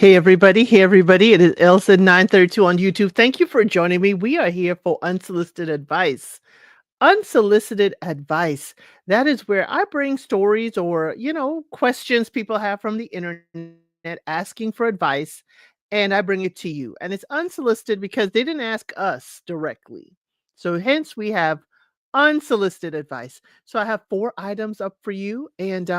Hey everybody, hey everybody. It is Elsa 932 on YouTube. Thank you for joining me. We are here for unsolicited advice. Unsolicited advice. That is where I bring stories or, questions people have from the internet asking for advice and I bring it to you. And it's unsolicited because they didn't ask us directly. So hence we have unsolicited advice. So I have 4 items up for you and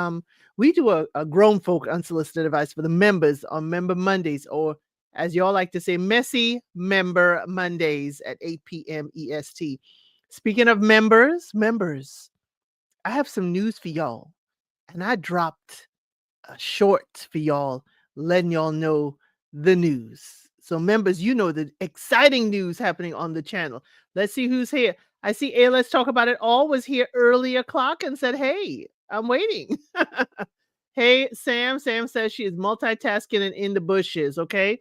we do a grown folk unsolicited advice for the members on Member Mondays, or as y'all like to say, messy member Mondays at 8 p.m. EST. Speaking of members, I have some news for y'all. And I dropped a short for y'all, letting y'all know the news. So, members, you know the exciting news happening on the channel. Let's see who's here. I see Let's Talk About It All was here early o'clock and said, "Hey, I'm waiting." Hey, Sam. Sam says she is multitasking and in the bushes. Okay.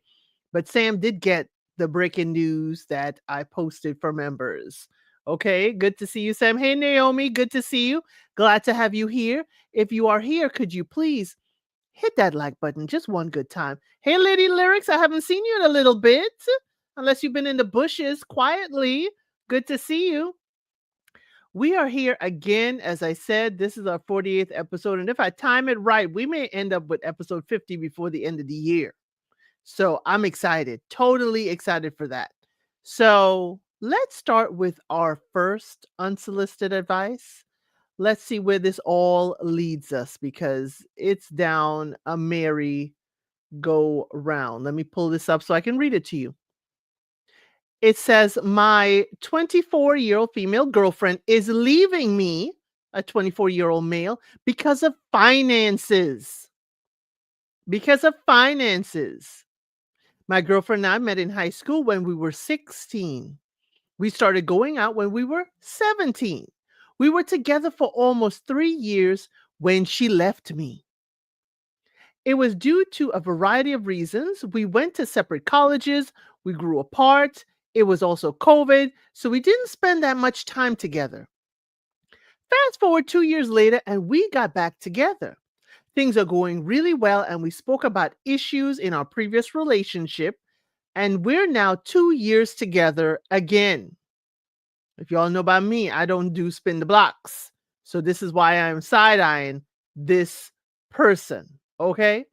But Sam did get the breaking news that I posted for members. Okay. Good to see you, Sam. Hey, Naomi. Good to see you. Glad to have you here. If you are here, could you please hit that like button just one good time? Hey, Lady Lyrics. I haven't seen you in a little bit, unless you've been in the bushes quietly. Good to see you. We are here again. As I said, this is our 48th episode. And if I time it right, we may end up with episode 50 before the end of the year. So I'm excited, totally excited for that. So let's start with our first unsolicited advice. Let's see where this all leads us because it's down a merry go round. Let me pull this up so I can read it to you. It says, "My 24-year-old female girlfriend is leaving me, a 24-year-old male, because of finances. Because of finances. My girlfriend and I met in high school when we were 16. We started going out when we were 17. We were together for almost 3 years when she left me. It was due to a variety of reasons. We went to separate colleges, we grew apart. It was also COVID, so we didn't spend that much time together. Fast forward 2 years later, and we got back together. Things are going really well, and we spoke about issues in our previous relationship, and we're now 2 years together again. If y'all know about me, I don't do spin the blocks. So this is why I'm side eyeing this person. Okay.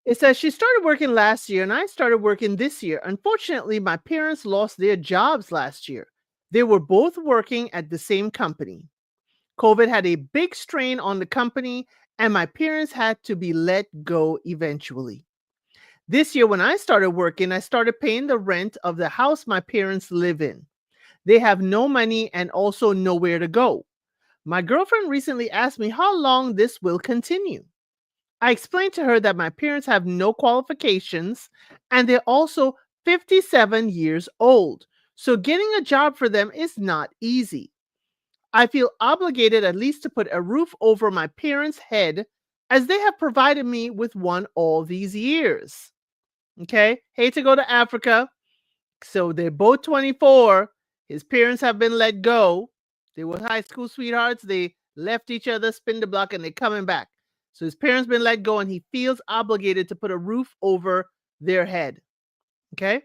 It says she started working last year and I started working this year. Unfortunately, my parents lost their jobs last year. They were both working at the same company. COVID had a big strain on the company, and my parents had to be let go eventually. This year, when I started working, I started paying the rent of the house my parents live in. They have no money and also nowhere to go. My girlfriend recently asked me how long this will continue. I explained to her that my parents have no qualifications and they're also 57 years old. So getting a job for them is not easy. I feel obligated at least to put a roof over my parents' head as they have provided me with one all these years. Okay. Hate to go to Africa. So they're both 24. His parents have been let go. They were high school sweethearts. They left each other, spin the block, and they're coming back. So his parents been let go, and he feels obligated to put a roof over their head. Okay.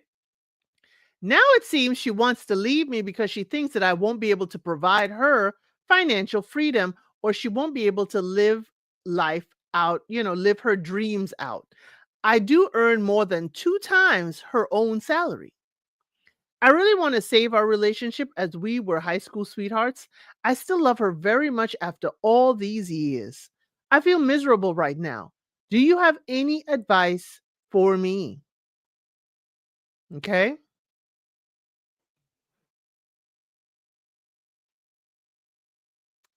Now it seems she wants to leave me because she thinks that I won't be able to provide her financial freedom, or she won't be able to live life out, live her dreams out. I do earn more than 2 times her own salary. I really want to save our relationship as we were high school sweethearts. I still love her very much after all these years. I feel miserable right now. Do you have any advice for me? Okay.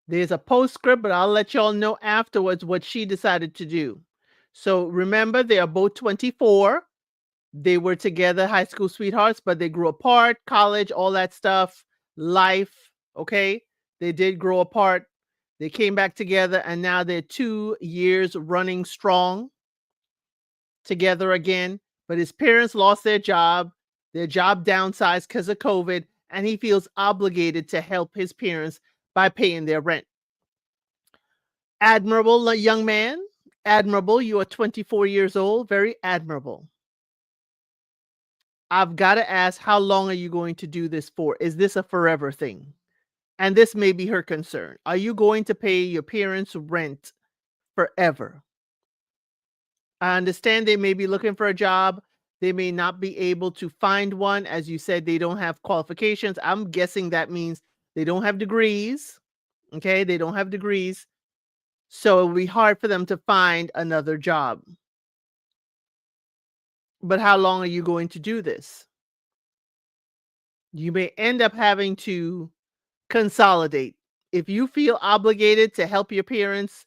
There's a postscript, but I'll let y'all know afterwards what she decided to do. So remember, they are both 24. They were together, high school sweethearts, but they grew apart, college, all that stuff, life. Okay. They did grow apart. They came back together, and now they're 2 years running strong together again. But his parents lost their job downsized because of COVID, and he feels obligated to help his parents by paying their rent. Admirable young man, admirable. You are 24 years old. Very admirable. I've got to ask, how long are you going to do this for? Is this a forever thing? And this may be her concern. Are you going to pay your parents' rent forever? I understand they may be looking for a job. They may not be able to find one. As you said, they don't have qualifications. I'm guessing that means they don't have degrees. Okay. They don't have degrees. So it'll be hard for them to find another job. But how long are you going to do this? You may end up having to consolidate. If you feel obligated to help your parents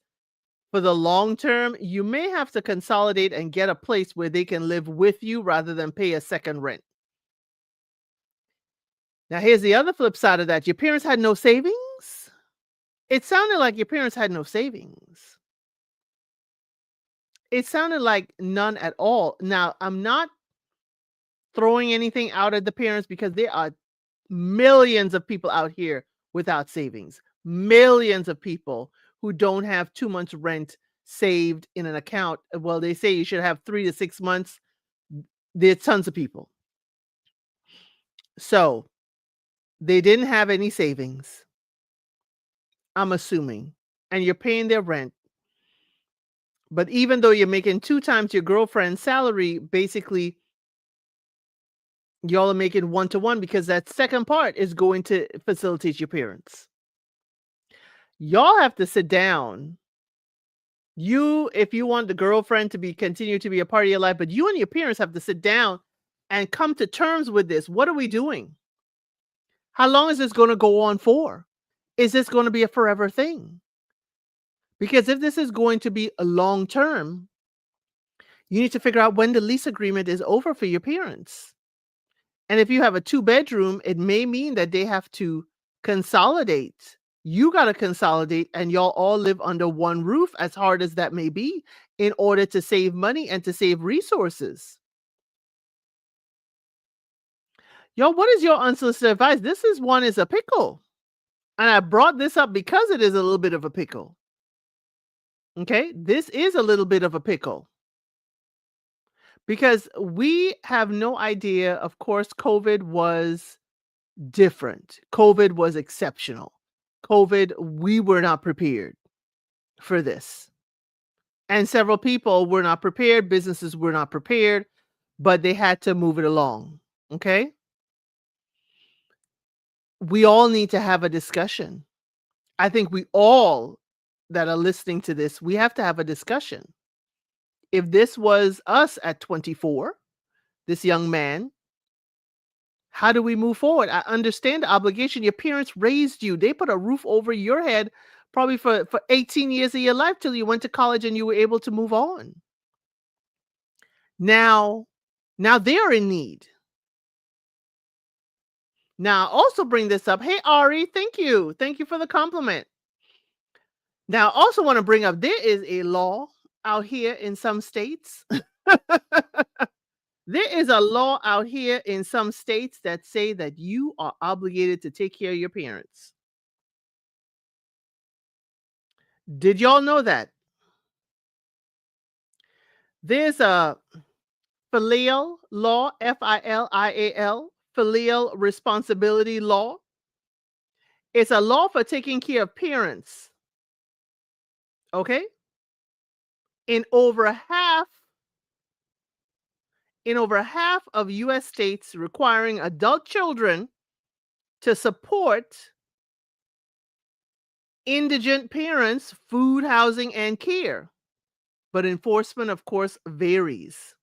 for the long term, you may have to consolidate and get a place where they can live with you rather than pay a second rent. Now, here's the other flip side of that. Your parents had no savings? It sounded like your parents had no savings. It sounded like none at all. Now, I'm not throwing anything out at the parents because there are millions of people out here without savings. Millions of people who don't have 2 months rent saved in an account. Well, they say you should have 3 to 6 months. There's tons of people. So, they didn't have any savings, I'm assuming, and you're paying their rent. But even though you're making 2 times your girlfriend's salary, basically y'all are making 1 to 1 because that second part is going to facilitate your parents. Y'all have to sit down. If you want the girlfriend to continue to be a part of your life, but you and your parents have to sit down and come to terms with this. What are we doing? How long is this going to go on for? Is this going to be a forever thing? Because if this is going to be a long term, you need to figure out when the lease agreement is over for your parents. And if you have a 2-bedroom, it may mean that they have to consolidate. You got to consolidate and y'all all live under one roof, as hard as that may be, in order to save money and to save resources. Y'all, what is your unsolicited advice? This is a pickle. And I brought this up because it is a little bit of a pickle. Okay, this is a little bit of a pickle. Because we have no idea. Of course, COVID was different. COVID was exceptional. COVID, we were not prepared for this. And several people were not prepared. Businesses were not prepared, but they had to move it along. Okay. We all need to have a discussion. I think we all that are listening to this, we have to have a discussion. If this was us at 24, this young man, how do we move forward? I understand the obligation. Your parents raised you. They put a roof over your head probably for 18 years of your life till you went to college and you were able to move on. Now they're in need. Now, also bring this up. Hey, Ari, thank you. Thank you for the compliment. Now, I also want to bring up, there is a law out here in some states. There is a law out here in some states that say that you are obligated to take care of your parents. Did y'all know that? There's a filial law, FILIAL, filial responsibility law. It's a law for taking care of parents. Okay? In over half of US states, requiring adult children to support indigent parents, food, housing, and care. But enforcement, of course, varies,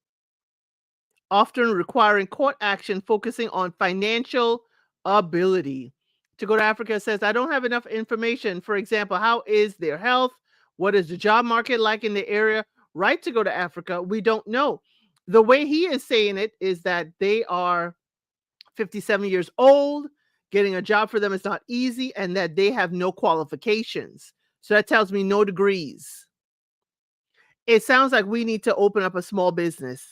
often requiring court action focusing on financial ability. To go to Africa says, I don't have enough information. For example, how is their health? What is the job market like in the area? Right to go to Africa, we don't know. The way he is saying it is that they are 57 years old. Getting a job for them is not easy, and that they have no qualifications. So that tells me no degrees. It sounds like we need to open up a small business.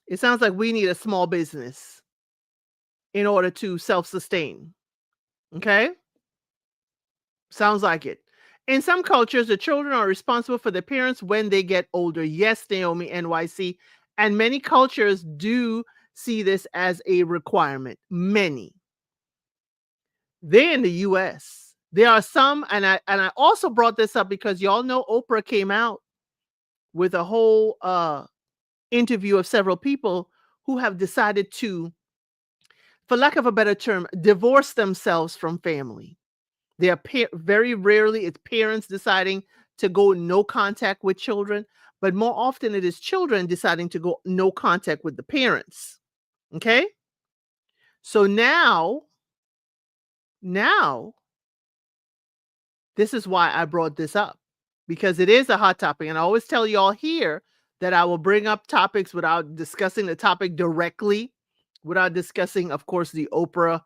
It sounds like we need a small business in order to self-sustain. Okay? Sounds like it. In some cultures, the children are responsible for their parents when they get older. Yes, Naomi NYC. And many cultures do see this as a requirement. Many. They're in the US. There are some, and I also brought this up because y'all know Oprah came out with a whole interview of several people who have decided to, for lack of a better term, divorce themselves from family. They are very rarely it's parents deciding to go no contact with children, but more often it is children deciding to go no contact with the parents. Okay? So now this is why I brought this up, because it is a hot topic. And I always tell y'all here that I will bring up topics without discussing the topic directly, without discussing, of course, the Oprah,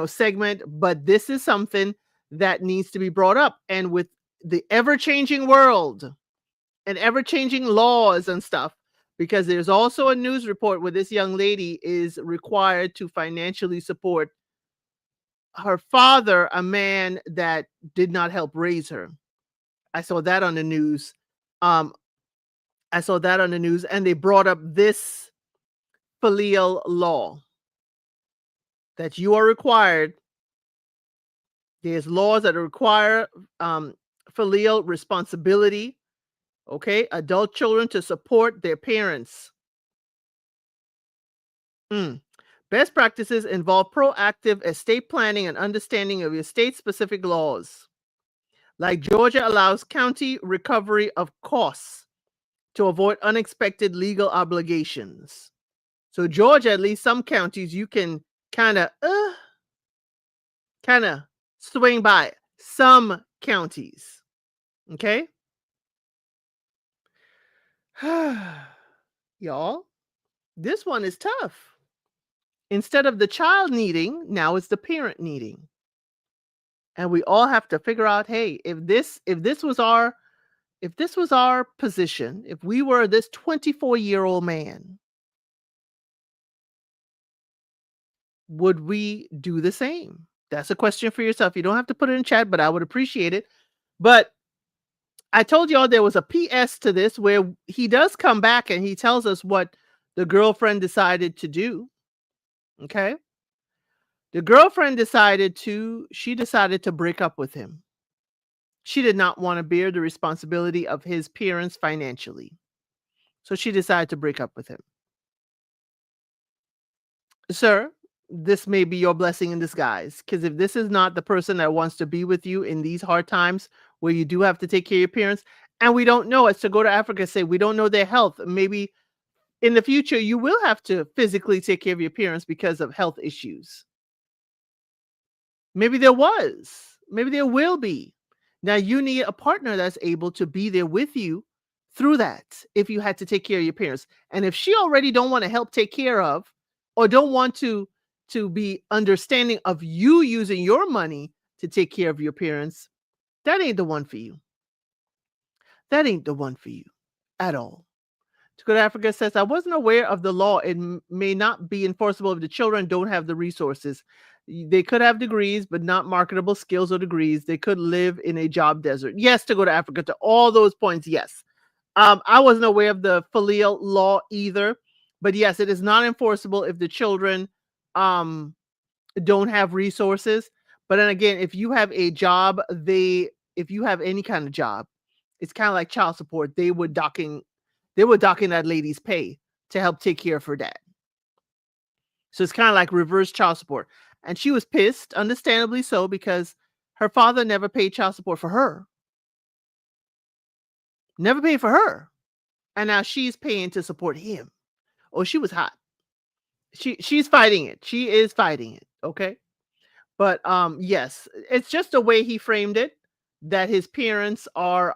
segment. But this is something that needs to be brought up. And with the ever changing world and ever changing laws and stuff, because there's also a news report where this young lady is required to financially support her father, a man that did not help raise her. I saw that on the news. Um, I saw that on the news, and they brought up this filial law that you are required. There's laws that require filial responsibility. Okay, adult children to support their parents. Mm. Best practices involve proactive estate planning and understanding of your state-specific laws. Like Georgia allows county recovery of costs to avoid unexpected legal obligations. So Georgia, at least some counties, you can kind of kind of swing by some counties. Okay? Y'all, this one is tough. Instead of the child needing, now it's the parent needing. And we all have to figure out, hey, if this was our position, if we were this 24-year-old man, would we do the same? That's a question for yourself. You don't have to put it in chat, but I would appreciate it. But I told y'all there was a PS to this where he does come back and he tells us what the girlfriend decided to do. Okay. The girlfriend decided to break up with him. She did not want to bear the responsibility of his parents financially. So she decided to break up with him. Sir, this may be your blessing in disguise, because if this is not the person that wants to be with you in these hard times where you do have to take care of your parents, and we don't know, as to go to Africa and say we don't know their health, maybe in the future you will have to physically take care of your parents because of health issues. Maybe there was, maybe there will be. Now you need a partner that's able to be there with you through that if you had to take care of your parents. And if she already don't want to help take care of, or don't want to be understanding of you using your money to take care of your parents, that ain't the one for you. That ain't the one for you at all. To go to Africa says, I wasn't aware of the law. It may not be enforceable if the children don't have the resources. They could have degrees, but not marketable skills or degrees. They could live in a job desert. Yes, to go to Africa, to all those points, yes. I wasn't aware of the filial law either, but yes, it is not enforceable if the children don't have resources. But then again, if you have a job, if you have any kind of job, it's kind of like child support. They were docking that lady's pay to help take care of her dad. So it's kind of like reverse child support. And she was pissed, understandably so, because her father never paid child support for her. Never paid for her. And now she's paying to support him. Oh, she was hot. She's fighting it. She is fighting it. Okay. But yes, it's just the way he framed it, that his parents are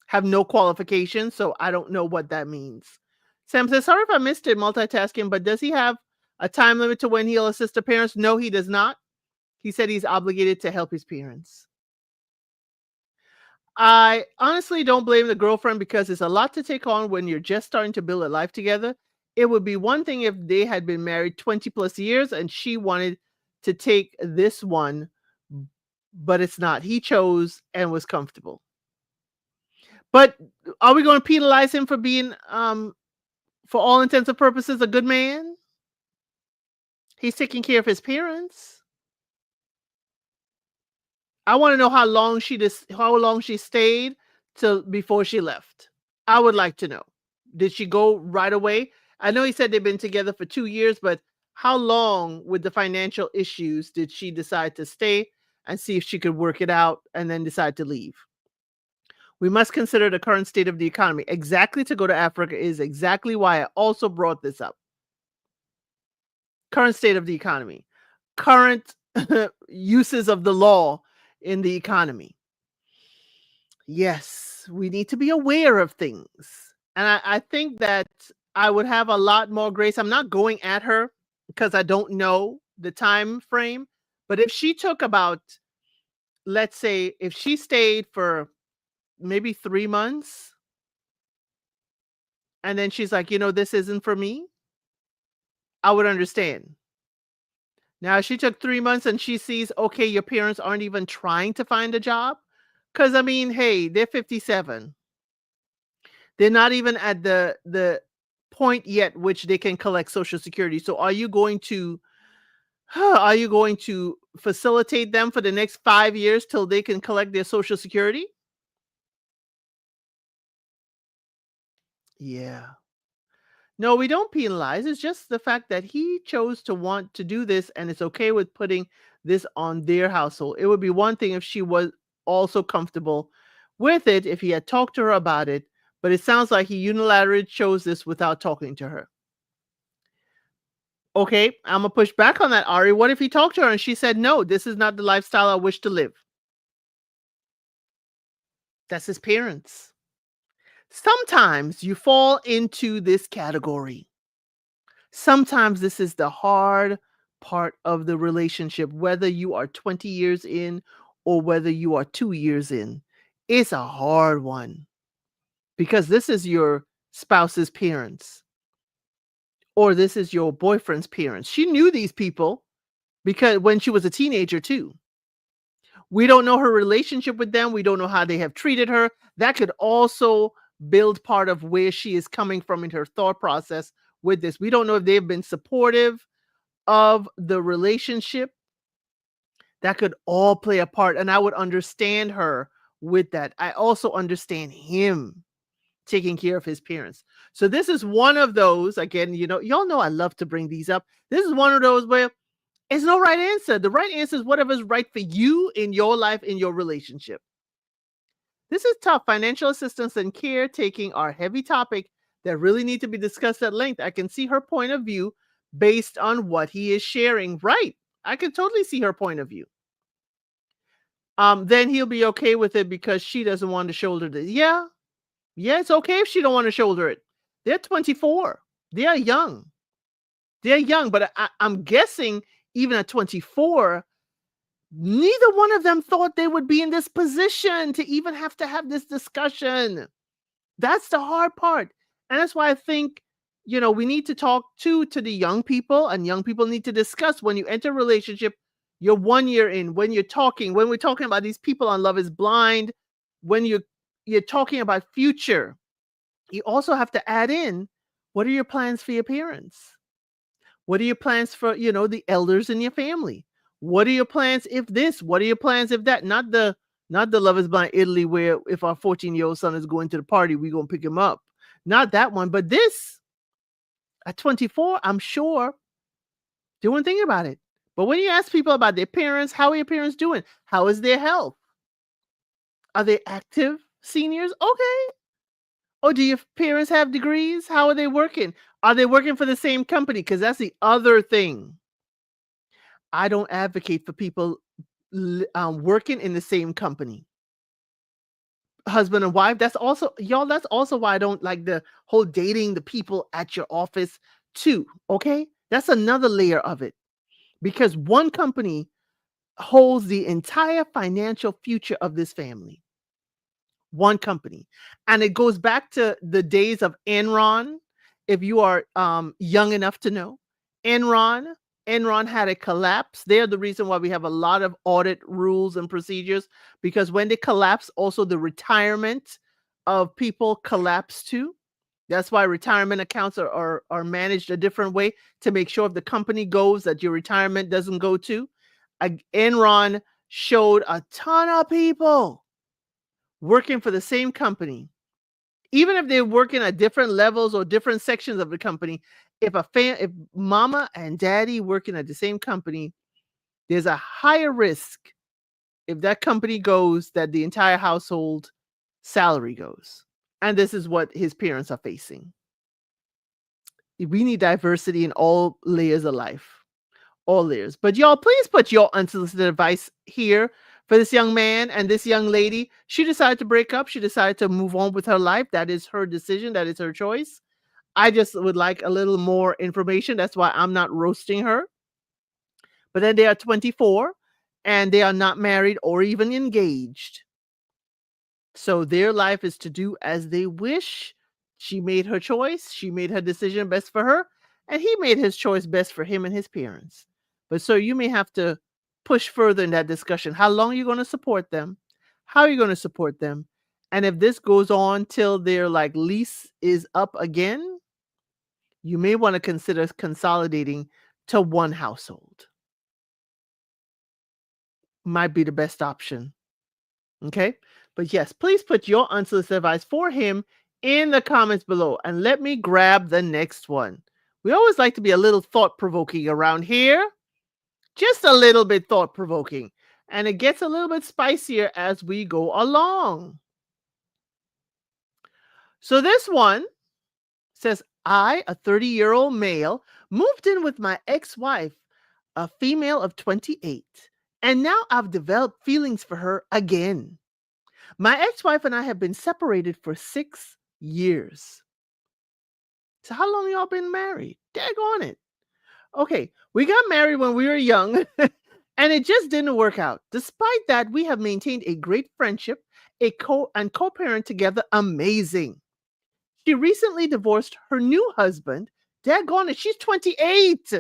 have no qualifications, so I don't know what that means. Sam says, sorry if I missed it, multitasking, but does he have a time limit to when he'll assist the parents? No, he does not. He said he's obligated to help his parents. I honestly don't blame the girlfriend, because it's a lot to take on when you're just starting to build a life together. It would be one thing if they had been married 20 plus years and she wanted to take this one but it's not. He chose and was comfortable. But are we going to penalize him for being, for all intents and purposes, a good man? He's taking care of his parents. I want to know how long she stayed till before she left. I would like to know. Did she go right away? I know he said they've been together for 2 years, but how long with the financial issues did she decide to stay and see if she could work it out and then decide to leave? We must consider the current state of the economy. Exactly, to go to Africa is exactly why I also brought this up. Current state of the economy, current uses of the law in the economy. Yes, we need to be aware of things. And I think that I would have a lot more grace. I'm not going at her because I don't know the time frame. But if she took about, let's say, if she stayed for maybe 3 months and then she's like, this isn't for me, I would understand. Now, if she took 3 months and she sees, okay, your parents aren't even trying to find a job. Because I mean, hey, they're 57. They're not even at the point yet which they can collect Social Security. So are you going to facilitate them for the next 5 years till they can collect their Social Security? Yeah. No, we don't penalize. It's just the fact that he chose to want to do this and it's okay with putting this on their household. It would be one thing if she was also comfortable with it, if he had talked to her about it, but it sounds like he unilaterally chose this without talking to her. Okay, I'm gonna push back on that, Ari. What if he talked to her and she said, "No, this is not the lifestyle I wish to live"? That's his parents. Sometimes you fall into this category. Sometimes this is the hard part of the relationship, whether you are 20 years in or whether you are 2 years in. It's a hard one because this is your spouse's parents or this is your boyfriend's parents. She knew these people because when she was a teenager too. We don't know her relationship with them. We don't know how they have treated her. That could also build part of where she is coming from in her thought process with this. We don't know if they've been supportive of the relationship. That could all play a part. And I would understand her with that. I also understand him taking care of his parents. So this is one of those, again, y'all know I love to bring these up. This is one of those where it's no right answer. The right answer is whatever's right for you in your life, in your relationship. This is tough. Financial assistance and caretaking are a heavy topic that really need to be discussed at length. I can see her point of view based on what he is sharing. Right. I can totally see her point of view. Then he'll be okay with it because she doesn't want to shoulder this. Yeah. Yeah, it's okay if she don't want to shoulder it. They're 24. They are young. They're young, but I'm guessing even at 24, neither one of them thought they would be in this position to even have to have this discussion. That's the hard part. And that's why I think, we need to talk to the young people, and young people need to discuss when you enter a relationship, you're 1 year in, when we're talking about these people on Love is Blind, when you're talking about future, you also have to add in, what are your plans for your parents? What are your plans for, the elders in your family? What are your plans if this? What are your plans if that? Not the Love is Blind Italy where if our 14-year-old son is going to the party, we're gonna pick him up. Not that one, but this at 24, I'm sure they weren't thinking about it. But when you ask people about their parents, how are your parents doing? How is their health? Are they active seniors? Okay. Oh, do your parents have degrees? How are they working? Are they working for the same company? Because that's the other thing. I don't advocate for people working in the same company, husband and wife. That's also, y'all, that's also why I don't like the whole dating the people at your office too. Okay. That's another layer of it because one company holds the entire financial future of this family. One company. And it goes back to the days of Enron. If you are young enough to know, Enron. Enron had a collapse. They're the reason why we have a lot of audit rules and procedures, because when they collapse, also the retirement of people collapse too. That's why retirement accounts are managed a different way to make sure if the company goes that your retirement doesn't go to. Enron showed a ton of people working for the same company, even if they're working at different levels or different sections of the company. If mama and daddy working at the same company, there's a higher risk if that company goes that the entire household salary goes. And this is what his parents are facing. We need diversity in all layers of life, all layers. But y'all, please put your unsolicited advice here for this young man and this young lady. She decided to break up. She decided to move on with her life. That is her decision. That is her choice. I just would like a little more information. That's why I'm not roasting her. But then they are 24 and they are not married or even engaged. So their life is to do as they wish. She made her choice. She made her decision best for her. And he made his choice best for him and his parents. But so you may have to push further in that discussion. How long are you going to support them? How are you going to support them? And if this goes on till their like lease is up again, you may want to consider consolidating to one household. Might be the best option. Okay. But yes, please put your unsolicited advice for him in the comments below and let me grab the next one. We always like to be a little thought provoking around here, just a little bit thought provoking. And it gets a little bit spicier as we go along. So this one says, I, a 30-year-old male, moved in with my ex-wife, a female of 28, and now I've developed feelings for her again. My ex-wife and I have been separated for 6 years. So how long y'all been married? Daggone it. Okay, we got married when we were young and it just didn't work out. Despite that, we have maintained a great friendship, and co-parent together. Amazing. She recently divorced her new husband. Daggone it, she's 28.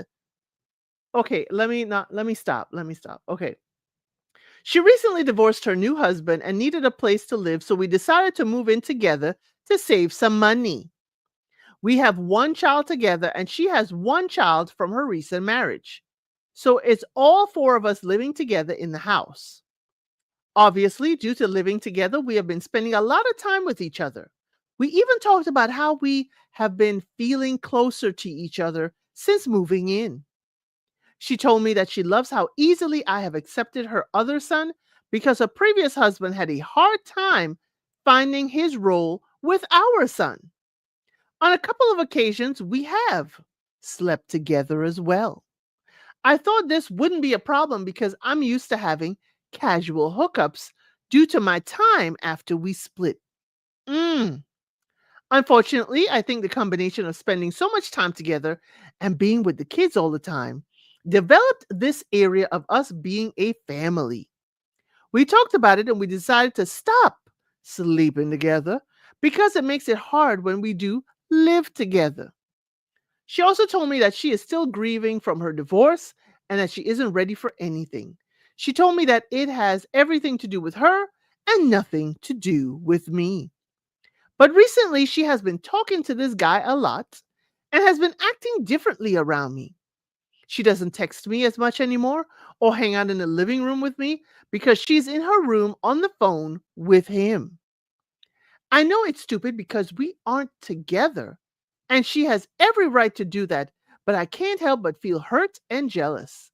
Okay, let me stop. Let me stop. Okay. She recently divorced her new husband and needed a place to live, so we decided to move in together to save some money. We have one child together, and she has one child from her recent marriage. So it's all four of us living together in the house. Obviously, due to living together, we have been spending a lot of time with each other. We even talked about how we have been feeling closer to each other since moving in. She told me that she loves how easily I have accepted her other son because her previous husband had a hard time finding his role with our son. On a couple of occasions, we have slept together as well. I thought this wouldn't be a problem because I'm used to having casual hookups due to my time after we split. Mm. Unfortunately, I think the combination of spending so much time together and being with the kids all the time developed this area of us being a family. We talked about it and we decided to stop sleeping together because it makes it hard when we do live together. She also told me that she is still grieving from her divorce and that she isn't ready for anything. She told me that it has everything to do with her and nothing to do with me. But recently, she has been talking to this guy a lot and has been acting differently around me. She doesn't text me as much anymore or hang out in the living room with me because she's in her room on the phone with him. I know it's stupid because we aren't together and she has every right to do that, but I can't help but feel hurt and jealous.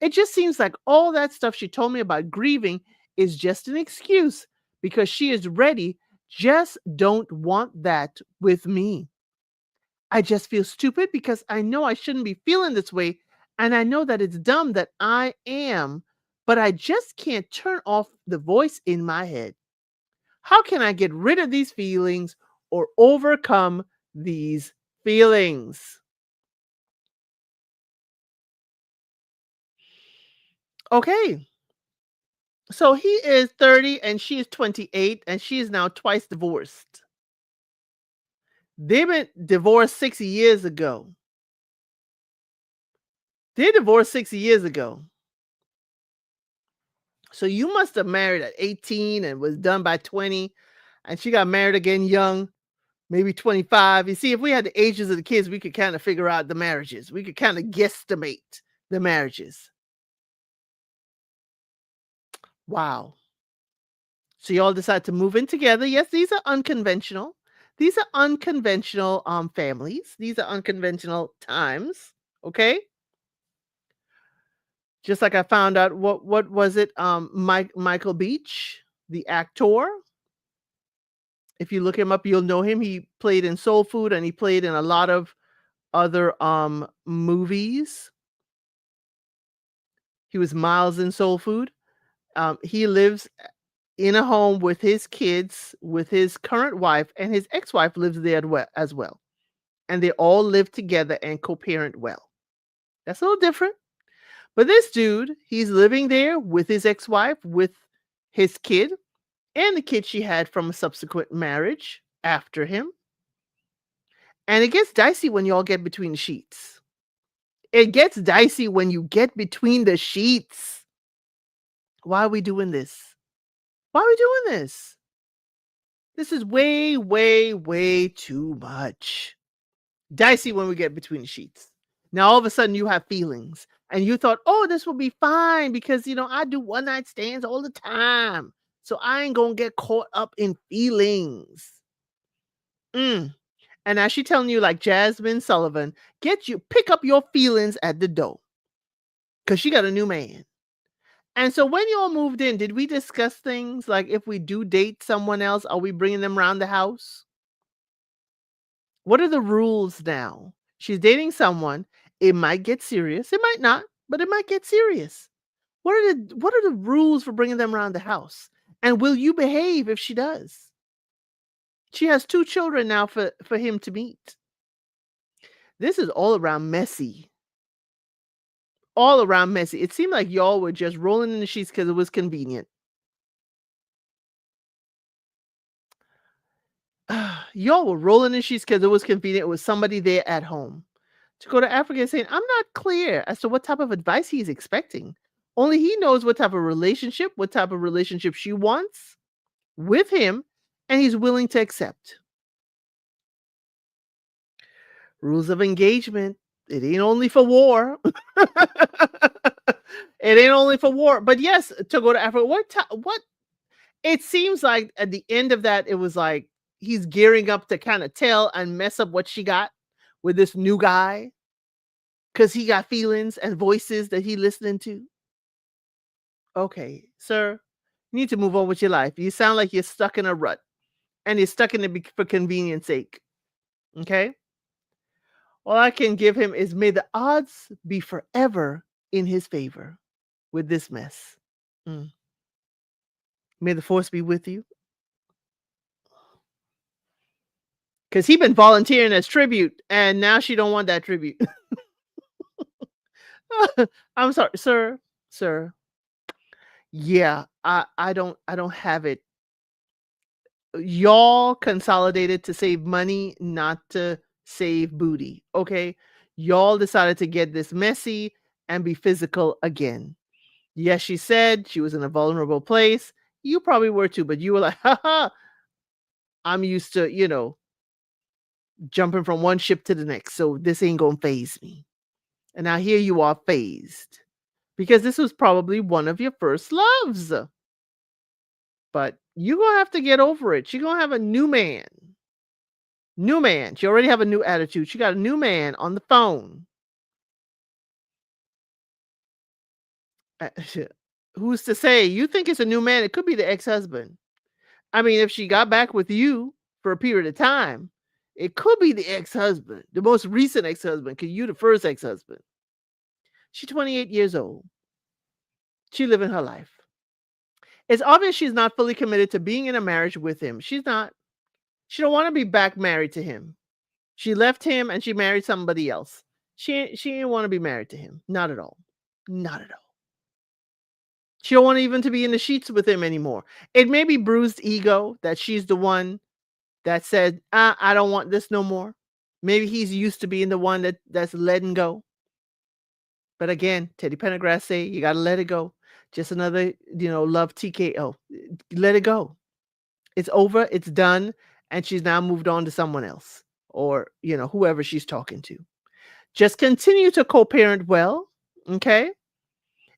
It just seems like all that stuff she told me about grieving is just an excuse because she is ready, just don't want that with me. I just feel stupid because I know I shouldn't be feeling this way and I know that it's dumb that I am, but I just can't turn off the voice in my head. How can I get rid of these feelings or overcome these feelings? Okay, so he is 30 and she is 28 and she is now twice divorced. They've been divorced 6 years ago. They divorced 60 years ago. So you must have married at 18 and was done by 20, and she got married again young, maybe 25. You see, if we had the ages of the kids, we could kind of figure out the marriages. We could kind of guesstimate the marriages. Wow. So y'all decide to move in together. Yes, these are unconventional. These are unconventional families. These are unconventional times. Okay. Just like I found out what was it? Michael Beach, the actor. If you look him up, you'll know him. He played in Soul Food and he played in a lot of other movies. He was Miles in Soul Food. He lives in a home with his kids, with his current wife, and his ex-wife lives there as well. And they all live together and co-parent well. That's a little different. But this dude, he's living there with his ex-wife, with his kid, and the kid she had from a subsequent marriage after him. And it gets dicey when y'all get between the sheets. It gets dicey when you get between the sheets. Why are we doing this? Why are we doing this? This is way, way, way too much. Dicey when we get between the sheets. Now all of a sudden you have feelings and you thought, "Oh, this will be fine because I do one night stands all the time. So I ain't going to get caught up in feelings." Mm. And now she telling you like Jasmine Sullivan, pick up your feelings at the door cuz she got a new man. And so when y'all moved in, did we discuss things like if we do date someone else, are we bringing them around the house? What are the rules now? She's dating someone. It might get serious. It might not, but it might get serious. What are the rules for bringing them around the house? And will you behave if she does? She has 2 children now for him to meet. This is all around messy. All around messy. It seemed like y'all were just rolling in the sheets because it was convenient. Y'all were rolling in sheets because it was convenient with somebody there at home. To go to Africa and saying, "I'm not clear as to what type of advice he's expecting. Only he knows what type of relationship she wants with him, and he's willing to accept." Rules of engagement. It ain't only for war. It ain't only for war. But yes, to go to Africa. What it seems like at the end of that, it was like he's gearing up to kind of tell and mess up what she got with this new guy because he got feelings and voices that he listening to. Okay, sir, you need to move on with your life. You sound like you're stuck in a rut and you're stuck in it for convenience sake. Okay. All I can give him is may the odds be forever in his favor with this mess. Mm. May the force be with you. Because he been volunteering as tribute, and now she don't want that tribute. I'm sorry, sir. Sir. Yeah, I don't have it. Y'all consolidated to save money, not to save booty. Okay. Y'all decided to get this messy and be physical again. Yes, she said she was in a vulnerable place. You probably were too, but you were like, haha, I'm used to, jumping from one ship to the next. So this ain't gonna phase me. And now here you are phased because this was probably one of your first loves. But you're gonna have to get over it. She's gonna have a new man. New man. She already have a new attitude. She got a new man on the phone. Uh, Who's to say? You think it's a new man? It could be the ex-husband. I mean, if she got back with you for a period of time, it could be the ex-husband, the most recent ex-husband, because you the first ex-husband. She's 28 years old. She living her life. It's obvious she's not fully committed to being in a marriage with him. She's not. She don't want to be back married to him. She left him and she married somebody else. She didn't want to be married to him. Not at all. Not at all. She don't want even to be in the sheets with him anymore. It may be bruised ego that she's the one that said, I don't want this no more. Maybe he's used to being the one that's letting go. But again, Teddy Pendergrass say, "You gotta let it go." Just another, love TKO. Let it go. It's over, it's done, and she's now moved on to someone else or, whoever she's talking to. Just continue to co-parent well, okay?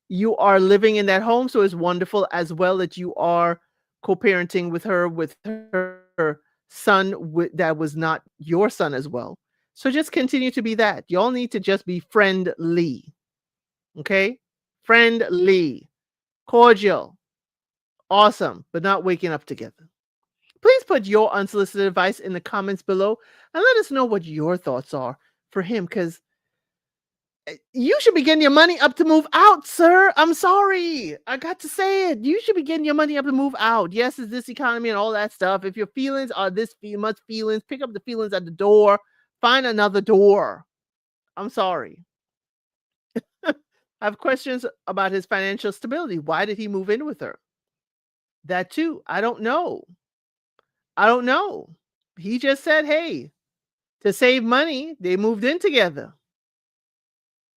You are living in that home, so it's wonderful as well that you are co-parenting with her son that was not your son as well. So just continue to be that. Y'all need to just be friendly, okay? Friendly, cordial, awesome, but not waking up together. Please put your unsolicited advice in the comments below and let us know what your thoughts are for him because you should be getting your money up to move out, sir. I'm sorry. I got to say it. You should be getting your money up to move out. Yes, it's this economy and all that stuff. If your feelings are much feelings, pick up the feelings at the door. Find another door. I'm sorry. I have questions about his financial stability. Why did he move in with her? That too. I don't know. I don't know. He just said, hey, to save money, they moved in together.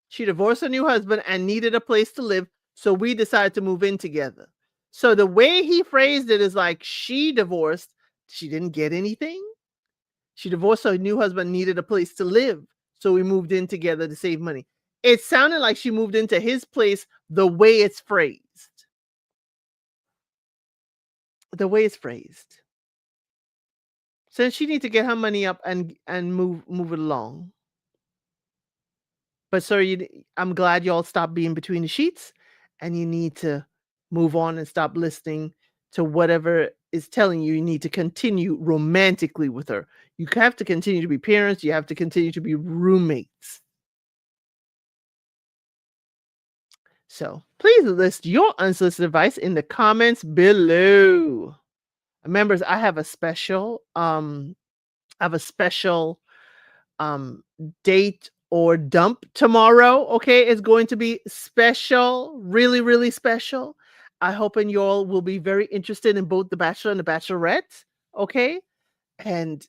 She divorced her new husband and needed a place to live, so we decided to move in together. So the way he phrased it is like she divorced, she didn't get anything. She divorced her new husband, needed a place to live, so we moved in together to save money. It sounded like she moved into his place the way it's phrased. The way it's phrased. So she needs to get her money up and move it along. But sir, I'm glad y'all stopped being between the sheets, and you need to move on and stop listening to whatever is telling you need to continue romantically with her. You have to continue to be parents. You have to continue to be roommates. So please list your unsolicited advice in the comments below. Members, I have a special um date or dump tomorrow. Okay, it's going to be special, really, really special. I hope and y'all will be very interested in both The Bachelor and The Bachelorette. Okay, and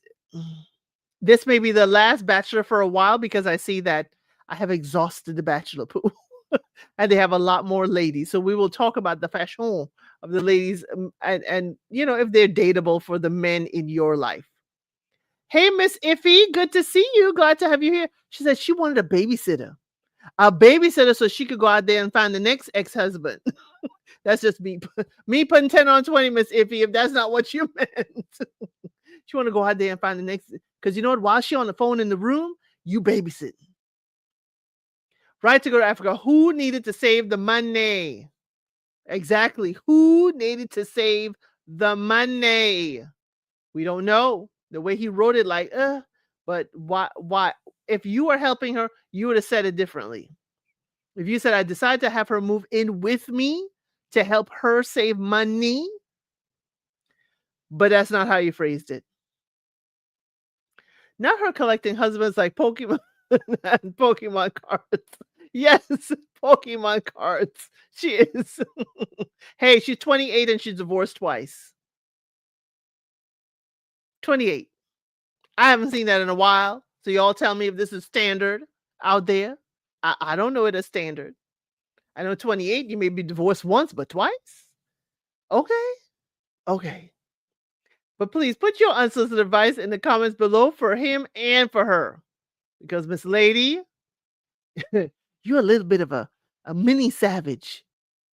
this may be the last Bachelor for a while because I see that I have exhausted the Bachelor pool. And they have a lot more ladies. So we will talk about the fashion of the ladies, and if they're dateable for the men in your life. Hey, Miss Iffy, good to see you. Glad to have you here. She said she wanted a babysitter so she could go out there and find the next ex-husband. That's just me putting 10 on 20, Miss Iffy, if that's not what you meant. She want to go out there and find the next, because you know what? While she on the phone in the room, you babysitting. Right to go to Africa. Who needed to save the money? Exactly. Who needed to save the money? We don't know. The way he wrote it, like, but why? If you were helping her, you would have said it differently. If you said, I decided to have her move in with me to help her save money, but that's not how you phrased it. Not her collecting husbands like Pokemon and Pokemon cards. Yes, Pokemon cards. She is. Hey, she's 28 and she's divorced twice. 28. I haven't seen that in a while. So y'all tell me if this is standard out there. I don't know it as standard. I know 28, you may be divorced once, but twice? Okay. Okay. But please put your unsolicited advice in the comments below for him and for her. Because Miss Lady, you're a little bit of a mini savage.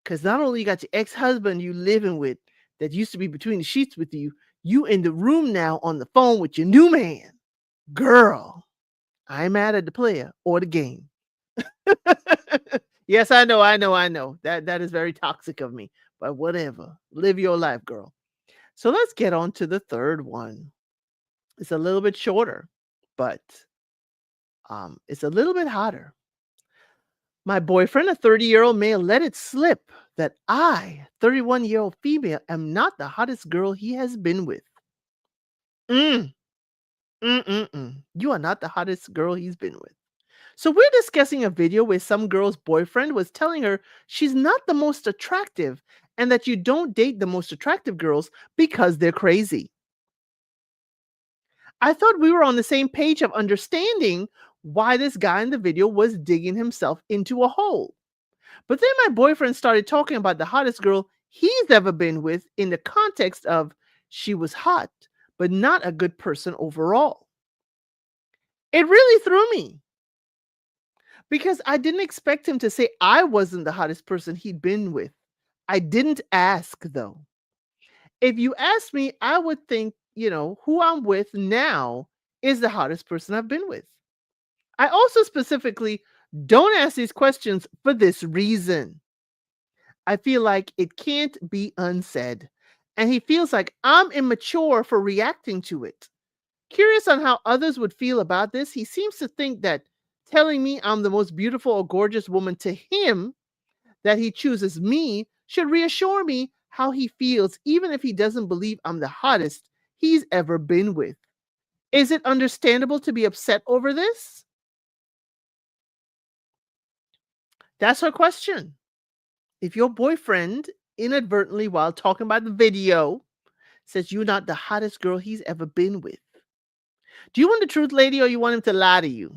Because not only you got your ex-husband you living with that used to be between the sheets with you, you in the room now on the phone with your new man. Girl, I ain't mad at the player or the game. Yes, I know. That is very toxic of me. But whatever. Live your life, girl. So let's get on to the third one. It's a little bit shorter, but it's a little bit hotter. My boyfriend, a 30-year-old male, let it slip that I, 31-year-old female, am not the hottest girl he has been with. Mm, You are not the hottest girl he's been with. So we're discussing a video where some girl's boyfriend was telling her she's not the most attractive and that you don't date the most attractive girls because they're crazy. I thought we were on the same page of understanding why this guy in the video was digging himself into a hole. But then my boyfriend started talking about the hottest girl he's ever been with in the context of she was hot, but not a good person overall. It really threw me because I didn't expect him to say I wasn't the hottest person he'd been with. I didn't ask though. If you asked me, I would think, who I'm with now is the hottest person I've been with. I also specifically don't ask these questions for this reason. I feel like it can't be unsaid. And he feels like I'm immature for reacting to it. Curious on how others would feel about this, he seems to think that telling me I'm the most beautiful or gorgeous woman to him, that he chooses me, should reassure me how he feels, even if he doesn't believe I'm the hottest he's ever been with. Is it understandable to be upset over this? That's her question. If your boyfriend inadvertently, while talking about the video, says you're not the hottest girl he's ever been with, do you want the truth, lady, or you want him to lie to you?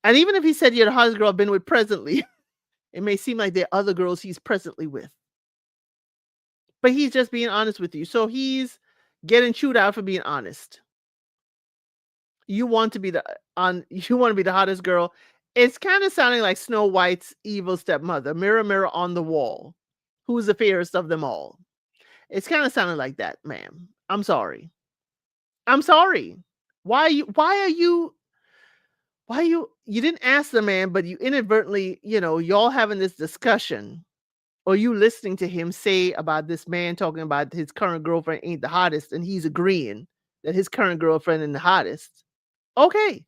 And even if he said you're the hottest girl I've been with presently, it may seem like there are other girls he's presently with. But he's just being honest with you. So he's getting chewed out for being honest. You want to be you want to be the hottest girl. It's kind of sounding like Snow White's evil stepmother, mirror, mirror on the wall. Who's the fairest of them all? It's kind of sounding like that, ma'am. I'm sorry. I'm sorry. Why you didn't ask the man, but you inadvertently, y'all having this discussion, or you listening to him say about this man talking about his current girlfriend ain't the hottest, and he's agreeing that his current girlfriend ain't the hottest. Okay.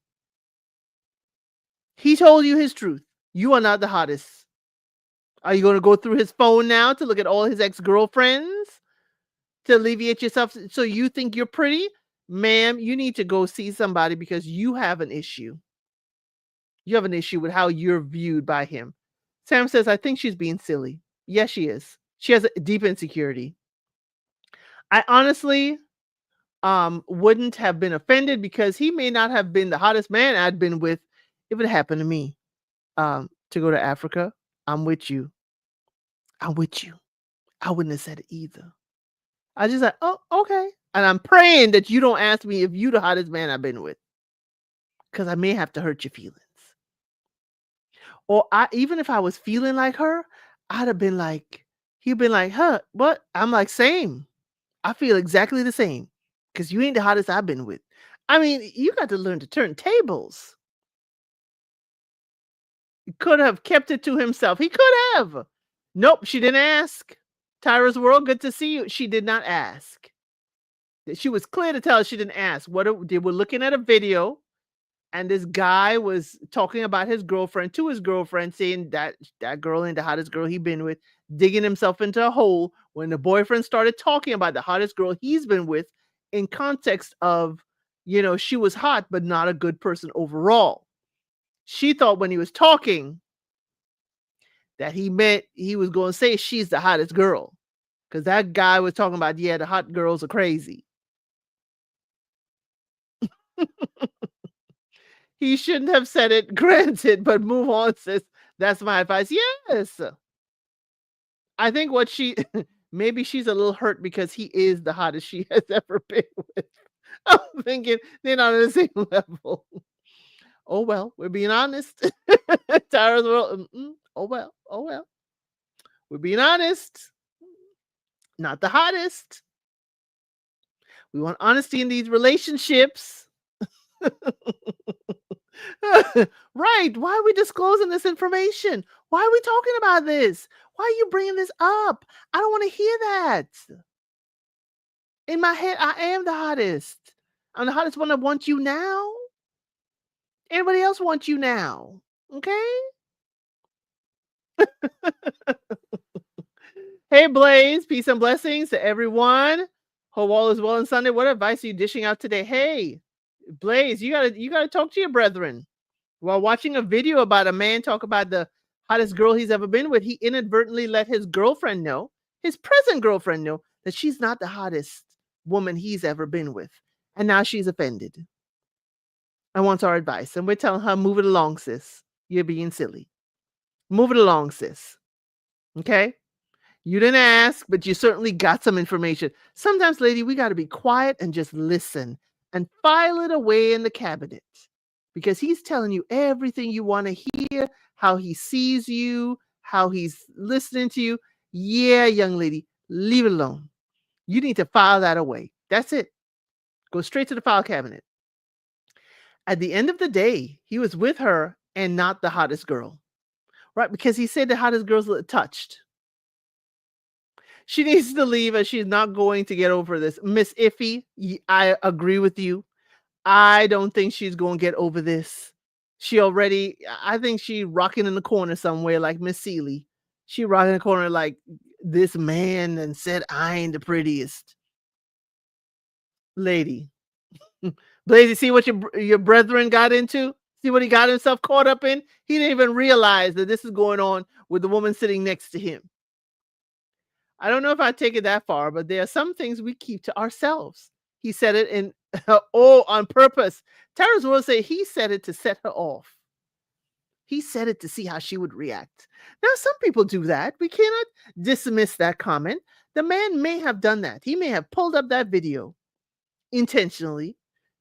He told you his truth. You are not the hottest. Are you going to go through his phone now to look at all his ex-girlfriends to alleviate yourself so you think you're pretty? Ma'am, you need to go see somebody because you have an issue. You have an issue with how you're viewed by him. Sam says, I think she's being silly. Yes, she is. She has a deep insecurity. I honestly wouldn't have been offended because he may not have been the hottest man I'd been with if it happened to me. To go to Africa, I'm with you. I'm with you. I wouldn't have said it either. I just like, oh, okay. And I'm praying that you don't ask me if you the hottest man I've been with, because I may have to hurt your feelings. Or even if I was feeling like her, I'd have been like, he'd been like, huh, what? I'm like, same. I feel exactly the same. Because you ain't the hottest I've been with. I mean, you got to learn to turn tables. He could have kept it to himself. He could have. Nope, she didn't ask. Tyra's World, good to see you. She did not ask. She was clear to tell us she didn't ask. They were looking at a video, and this guy was talking about his girlfriend to his girlfriend, saying that girl ain't the hottest girl he been with, digging himself into a hole when the boyfriend started talking about the hottest girl he's been with in context of, she was hot, but not a good person overall. She thought when he was talking that he meant he was going to say she's the hottest girl. Because that guy was talking about, yeah, the hot girls are crazy. He shouldn't have said it, granted, but move on, sis. That's my advice. Yes. I think maybe she's a little hurt because he is the hottest she has ever been with. I'm thinking they're not on the same level. Oh, well, we're being honest. Tyra's World. Oh, well. Oh, well. We're being honest. Not the hottest. We want honesty in these relationships. Right. Why are we disclosing this information? Why are we talking about this? Why are you bringing this up? I don't want to hear that. In my head, I am the hottest. I'm the hottest one that wants you now. Anybody else wants you now. Okay? Hey, Blaze. Peace and blessings to everyone. Hope all is well on Sunday. What advice are you dishing out today? Hey, Blaze, you gotta talk to your brethren. While watching a video about a man talk about the hottest girl he's ever been with, he inadvertently let his girlfriend know, his present girlfriend know, that she's not the hottest woman he's ever been with. And now she's offended. and wants our advice. And we're telling her, move it along, sis. You're being silly. Move it along, sis. Okay? You didn't ask, but you certainly got some information. Sometimes, lady, we got to be quiet and just listen and file it away in the cabinet because he's telling you everything you want to hear, how he sees you, how he's listening to you. Yeah, young lady, leave it alone. You need to file that away. That's it. Go straight to the file cabinet. At the end of the day, he was with her and not the hottest girl, right? Because he said the hottest girls look touched. She needs to leave and she's not going to get over this. Miss Iffy, I agree with you. I don't think she's going to get over this. I think she rocking in the corner somewhere like Miss Seeley. She rocking in the corner like this man and said, I ain't the prettiest. Lady. Blazy, see what your brethren got into? See what he got himself caught up in? He didn't even realize that this is going on with the woman sitting next to him. I don't know if I take it that far, but there are some things we keep to ourselves. He said it in oh, on purpose. Tara's will say he said it to set her off. He said it to see how she would react. Now, some people do that. We cannot dismiss that comment. The man may have done that. He may have pulled up that video intentionally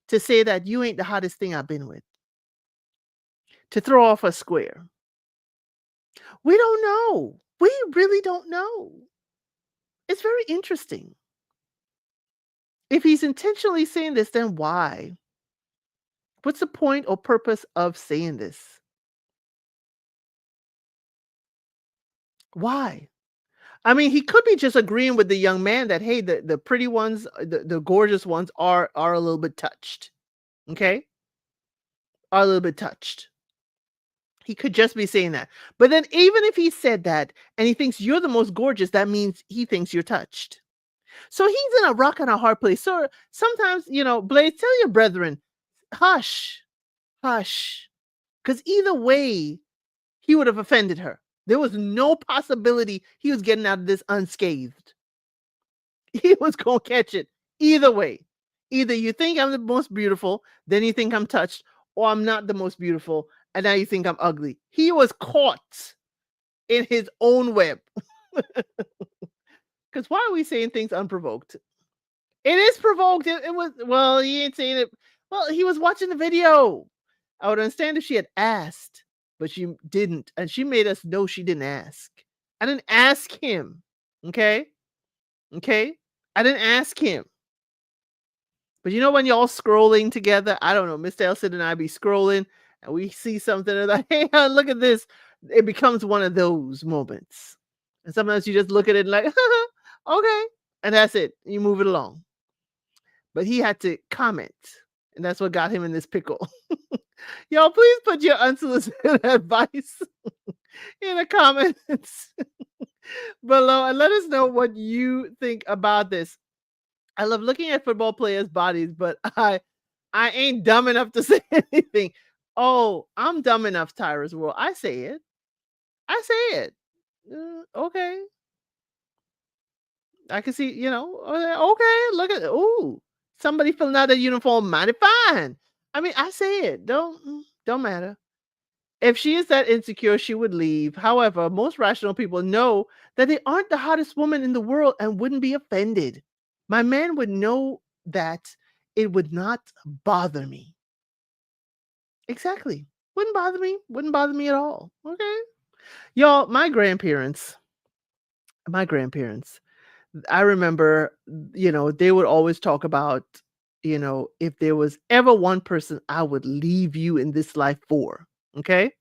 to say that you ain't the hottest thing I've been with, to throw off a square. We don't know. We really don't know. It's very interesting. If he's intentionally saying this, then why? What's the point or purpose of saying this? Why? I mean, he could be just agreeing with the young man that, hey, the pretty ones, the gorgeous ones are a little bit touched. Okay? Are a little bit touched. He could just be saying that. But then even if he said that and he thinks you're the most gorgeous, that means he thinks you're touched. So he's in a rock and a hard place. So sometimes, Blaze, tell your brethren, hush, hush. Because either way, he would have offended her. There was no possibility he was getting out of this unscathed. He was going to catch it either way. Either you think I'm the most beautiful, then you think I'm touched, or I'm not the most beautiful, and now you think I'm ugly. He was caught in his own web. Because why are we saying things unprovoked? It is provoked. It was, well, he ain't saying it. Well, he was watching the video. I would understand if she had asked, but she didn't. And she made us know she didn't ask. I didn't ask him. Okay? Okay? I didn't ask him. But when y'all scrolling together, I don't know, Mr. Elson and I be scrolling and we see something and like, hey, look at this. It becomes one of those moments. And sometimes you just look at it like, okay. And that's it. You move it along. But he had to comment. And that's what got him in this pickle. Y'all, please put your unsolicited advice in the comments below and let us know what you think about this. I love looking at football players' bodies, but I ain't dumb enough to say anything. Oh, I'm dumb enough, Tyra's World. I say it. I say it. Okay. I can see, okay, look at, ooh, somebody filling out a uniform mighty fine. I mean, I say it. Don't matter. If she is that insecure, she would leave. However, most rational people know that they aren't the hottest woman in the world and wouldn't be offended. My man would know that it would not bother me. Exactly. Wouldn't bother me. Wouldn't bother me at all. Okay. Y'all, my grandparents, I remember, they would always talk about, if there was ever one person I would leave you in this life for. Okay.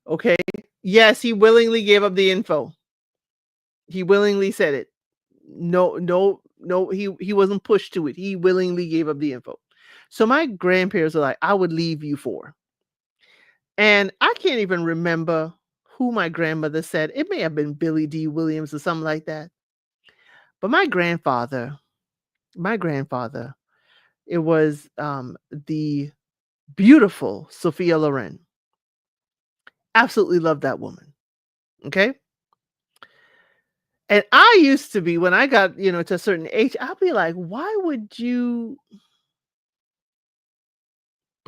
Okay. Yes, he willingly gave up the info. He willingly said it. No, no, no, he wasn't pushed to it. He willingly gave up the info. So my grandparents are like, I would leave you for. And I can't even remember who my grandmother said. It may have been Billy D. Williams or something like that. But my grandfather, it was the beautiful Sophia Loren. Absolutely loved that woman. Okay. And I used to be, when I got, to a certain age, I'll be like, why would you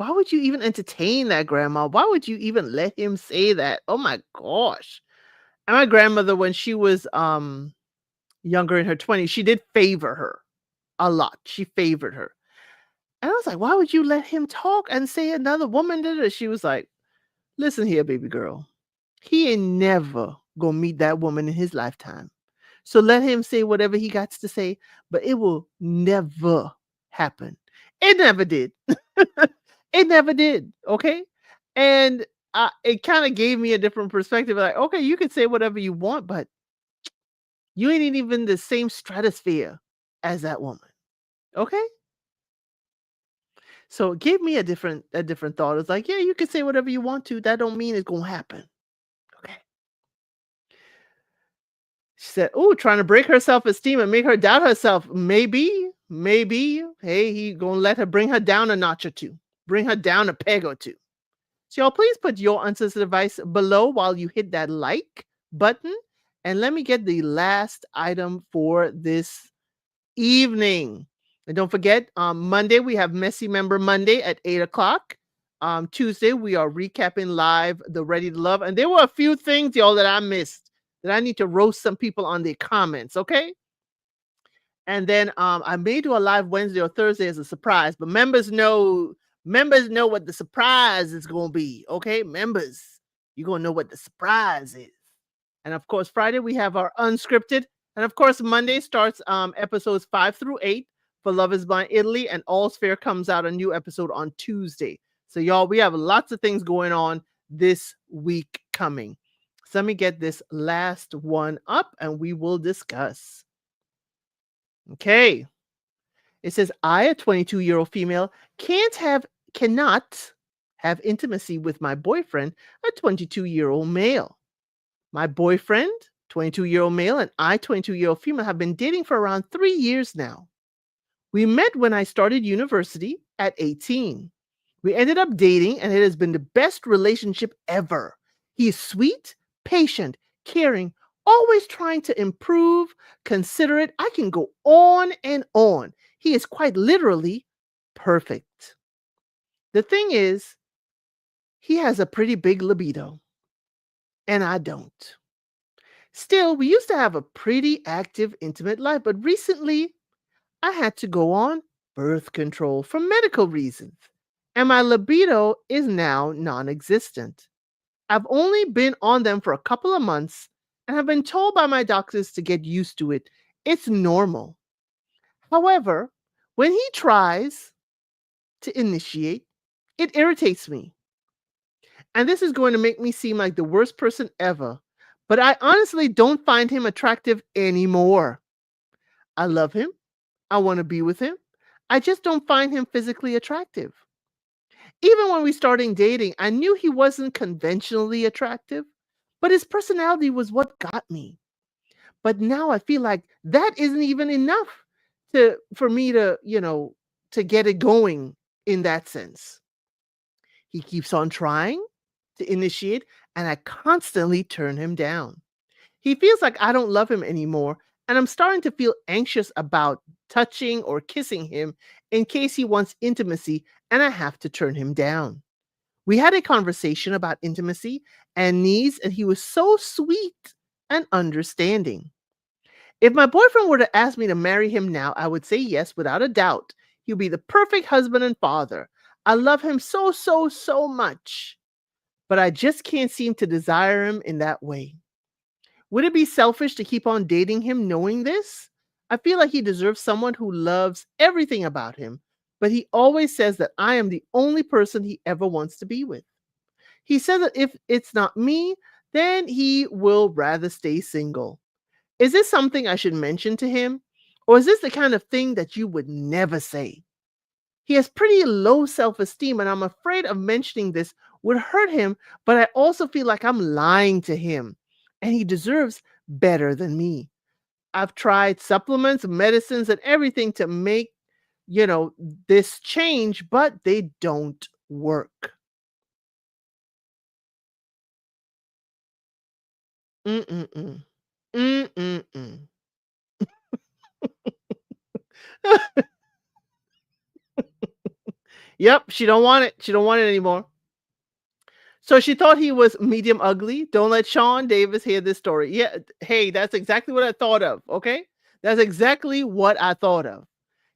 Why would you even entertain that, grandma? Why would you even let him say that? Oh my gosh. And my grandmother, when she was younger in her 20s, she did favor her a lot. She favored her. And I was like, why would you let him talk and say another woman did it? She was like, listen here, baby girl. He ain't never gonna meet that woman in his lifetime. So let him say whatever he got to say, but it will never happen. It never did. It never did. Okay. And it kind of gave me a different perspective. Like, okay, you can say whatever you want, but you ain't even the same stratosphere as that woman. Okay. So it gave me a different thought. It's like, yeah, you can say whatever you want to. That don't mean it's gonna happen. Okay. She said, "Oh, trying to break her self-esteem and make her doubt herself. Maybe, maybe. Hey, he gonna let her bring her down a notch or two, bring her down a peg or two." So y'all please put your unsolicited advice below while you hit that like button. And let me get the last item for this evening. And don't forget, Monday we have Messy Member Monday at 8 o'clock. Tuesday we are recapping live the Ready to Love, and there were a few things, y'all, that I missed that I need to roast some people on the comments. Okay, and then I may do a live Wednesday or Thursday as a surprise, but members know what the surprise is going to be. Okay, members, you're going to know what the surprise is. And of course, Friday we have our unscripted. And of course, Monday starts episodes 5 through 8 for Love is Blind Italy. And All's Fair comes out a new episode on Tuesday. So, y'all, we have lots of things going on this week coming. So, let me get this last one up and we will discuss. Okay. It says, I, a 22-year-old female, cannot have intimacy with my boyfriend, a 22-year-old male. My boyfriend, 22-year-old male, and I, 22-year-old female, have been dating for around 3 years now. We met when I started university at 18. We ended up dating, and it has been the best relationship ever. He is sweet, patient, caring, always trying to improve, considerate. I can go on and on. He is quite literally perfect. The thing is, he has a pretty big libido, and I don't. Still, we used to have a pretty active, intimate life, but recently I had to go on birth control for medical reasons, and my libido is now non existent. I've only been on them for a couple of months and have been told by my doctors to get used to it. It's normal. However, when he tries to initiate, it irritates me. And this is going to make me seem like the worst person ever, but I honestly don't find him attractive anymore. I love him. I want to be with him. I just don't find him physically attractive. Even when we started dating, I knew he wasn't conventionally attractive, but his personality was what got me. But now I feel like that isn't even enough to for me to get it going in that sense. He keeps on trying to initiate and I constantly turn him down. He feels like I don't love him anymore, and I'm starting to feel anxious about touching or kissing him in case he wants intimacy and I have to turn him down. We had a conversation about intimacy and needs, and he was so sweet and understanding. If my boyfriend were to ask me to marry him now, I would say yes without a doubt. He'll be the perfect husband and father. I love him so, so, so much, but I just can't seem to desire him in that way. Would it be selfish to keep on dating him knowing this? I feel like he deserves someone who loves everything about him, but he always says that I am the only person he ever wants to be with. He says that if it's not me, then he will rather stay single. Is this something I should mention to him? Or is this the kind of thing that you would never say? He has pretty low self esteem, and I'm afraid of mentioning this would hurt him, but I also feel like I'm lying to him, and he deserves better than me. I've tried supplements, medicines, and everything to make, you know, this change, but they don't work. Mm-mm-mm. Mm-mm-mm. Yep, she don't want it. She don't want it anymore. So she thought he was medium ugly. Don't let Sean Davis hear this story. Yeah, hey, that's exactly what I thought of. Okay, that's exactly what I thought of.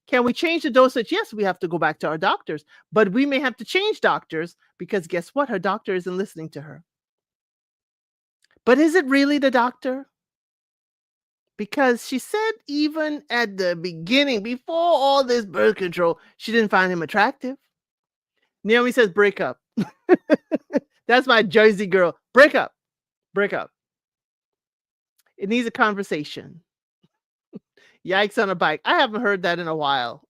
Can we change the dosage? Yes, we have to go back to our doctors, but we may have to change doctors because guess what? Her doctor isn't listening to her. But is it really the doctor? Because she said even at the beginning, before all this birth control, she didn't find him attractive. Naomi says, break up. That's my Jersey girl. Break up. Break up. It needs a conversation. Yikes on a bike. I haven't heard that in a while.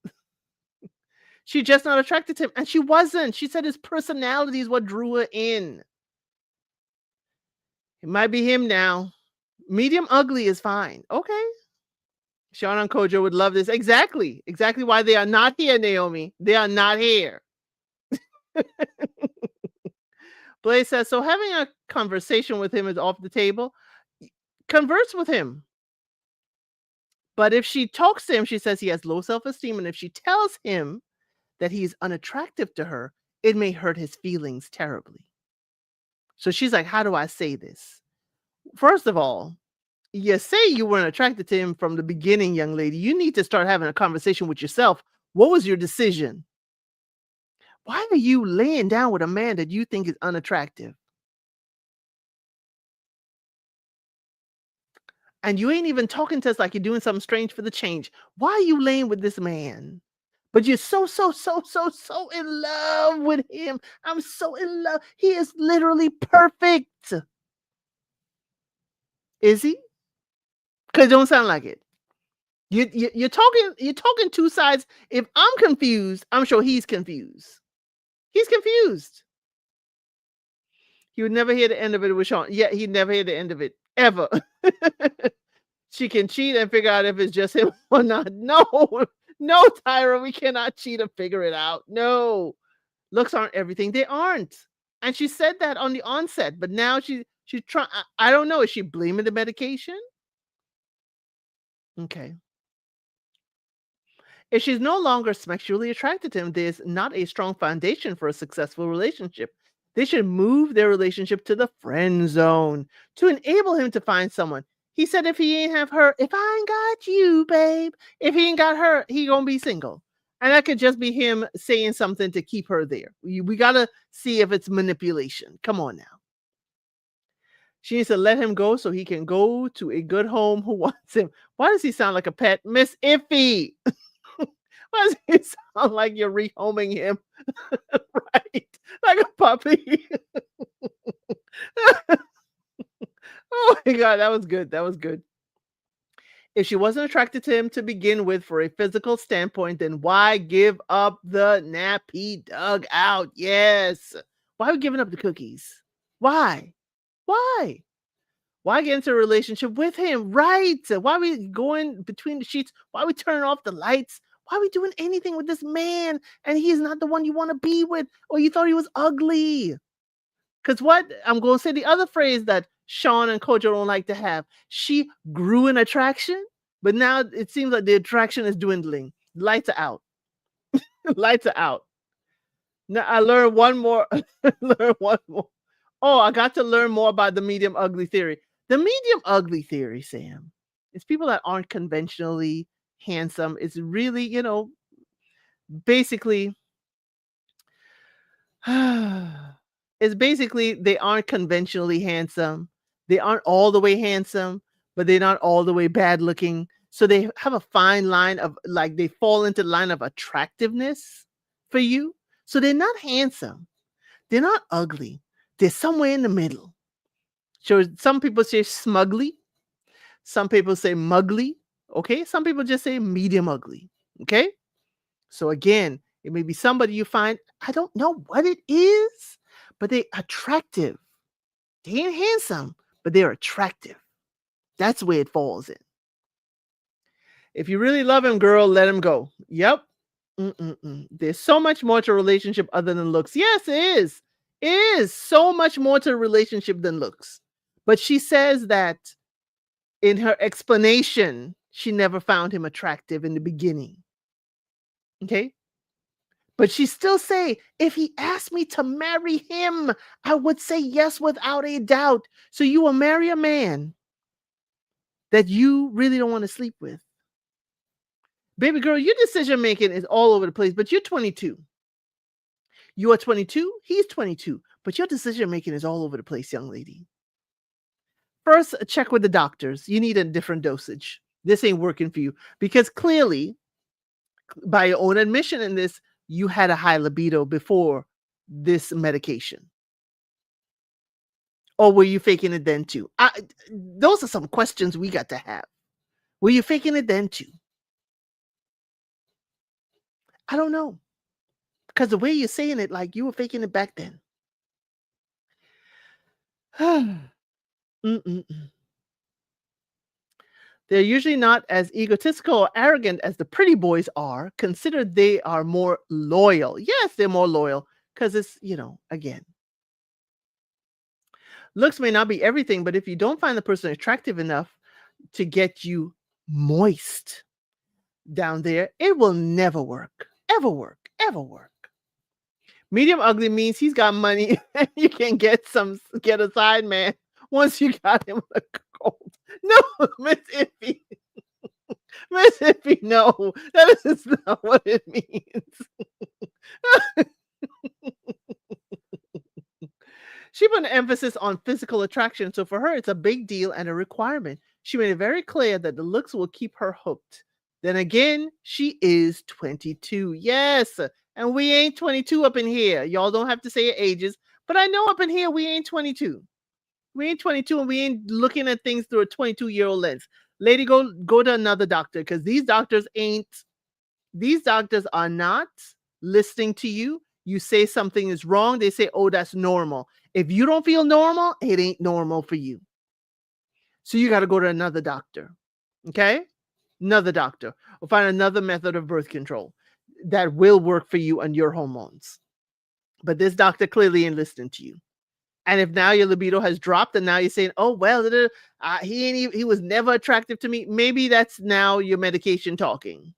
She just not attracted to him. And she wasn't. She said his personality is what drew her in. It might be him now. Medium ugly is fine. Okay. Sean and Kojo would love this. Exactly. Exactly why they are not here, Naomi. They are not here. Blaze says, so having a conversation with him is off the table. Converse with him. But if she talks to him, she says he has low self-esteem. And if she tells him that he's unattractive to her, it may hurt his feelings terribly. So she's like, how do I say this? First of all, you say you weren't attracted to him from the beginning, young lady. You need to start having a conversation with yourself. What was your decision? Why are you laying down with a man that you think is unattractive? And you ain't even talking to us like you're doing something strange for the change. Why are you laying with this man? But you're so in love with him. I'm so in love. He is literally perfect. Is he? Because it don't sound like it. You're talking two sides. If I'm confused, I'm sure he's confused. He's confused. He would never hear the end of it with Sean. Yeah, he'd never hear the end of it ever. She can cheat and figure out if it's just him or not. No, no, Tyra, we cannot cheat and figure it out. No, looks aren't everything. They aren't. And she said that on the onset, but now she's trying. I don't know. Is she blaming the medication? Okay. If she's no longer sexually attracted to him, there's not a strong foundation for a successful relationship. They should move their relationship to the friend zone to enable him to find someone. He said if he ain't have her, if I ain't got you, babe, if he ain't got her, he gonna be single. And that could just be him saying something to keep her there. We gotta see if it's manipulation. Come on now. She needs to let him go so he can go to a good home who wants him. Why does he sound like a pet? Miss Iffy. Why does it sound like you're rehoming him? Right, like a puppy. Oh my god, that was good, that was good. If she wasn't attracted to him to begin with for a physical standpoint, then why give up the nap he dug out? Yes. Why are we giving up the cookies? Why? Why? Why get into a relationship with him? Right. Why are we going between the sheets? Why are we turning off the lights? Why are we doing anything with this man? And he's not the one you want to be with, or you thought he was ugly. Because what I'm going to say the other phrase that Sean and Kojo don't like to have. She grew in attraction, but now it seems like the attraction is dwindling. Lights are out. Lights are out. Now I learned one more. Learn one more. Oh, I got to learn more about the medium ugly theory. The medium ugly theory, Sam, is people that aren't conventionally handsome. It's really, basically, it's basically they aren't conventionally handsome. They aren't all the way handsome, but they're not all the way bad looking. So they have a fine line of like they fall into the line of attractiveness for you. So they're not handsome. They're not ugly. They're somewhere in the middle. So some people say smugly, some people say mugly. Okay. Some people just say medium ugly. Okay. So again, it may be somebody you find, I don't know what it is, but they're attractive. They ain't handsome, but they're attractive. That's where it falls in. If you really love him, girl, let him go. Yep. Mm-mm-mm. There's so much more to a relationship other than looks. Yes, it is. It is so much more to a relationship than looks. But she says that in her explanation, she never found him attractive in the beginning. Okay. But she still say, if he asked me to marry him, I would say yes without a doubt. So you will marry a man that you really don't want to sleep with. Baby girl, your decision making is all over the place, but you're 22. You are 22, he's 22, but your decision making is all over the place, young lady. First, check with the doctors. You need a different dosage. This ain't working for you because clearly, by your own admission in this, you had a high libido before this medication. Or were you faking it then too? Those are some questions we got to have. Were you faking it then too? I don't know. Because the way you're saying it, like you were faking it back then. Mm-mm-mm. They're usually not as egotistical or arrogant as the pretty boys are. Consider they are more loyal. Yes, they're more loyal because it's, again, looks may not be everything, but if you don't find the person attractive enough to get you moist down there, it will never work. Ever work. Ever work. Medium ugly means he's got money and you can get a side man once you got him a cold. No, Miss Iffy. Miss Iffy, no. That is not what it means. She put an emphasis on physical attraction, so for her, it's a big deal and a requirement. She made it very clear that the looks will keep her hooked. Then again, she is 22. Yes, and we ain't 22 up in here. Y'all don't have to say your ages, but I know up in here we ain't 22. We ain't 22 and we ain't looking at things through a 22-year-old lens. Lady, go to another doctor because these doctors are not listening to you. You say something is wrong, they say, oh, that's normal. If you don't feel normal, it ain't normal for you. So you got to go to another doctor. Okay? Another doctor. Or find another method of birth control that will work for you and your hormones. But this doctor clearly ain't listening to you. And if now your libido has dropped and now you're saying, oh, well, he was never attractive to me. Maybe that's now your medication talking.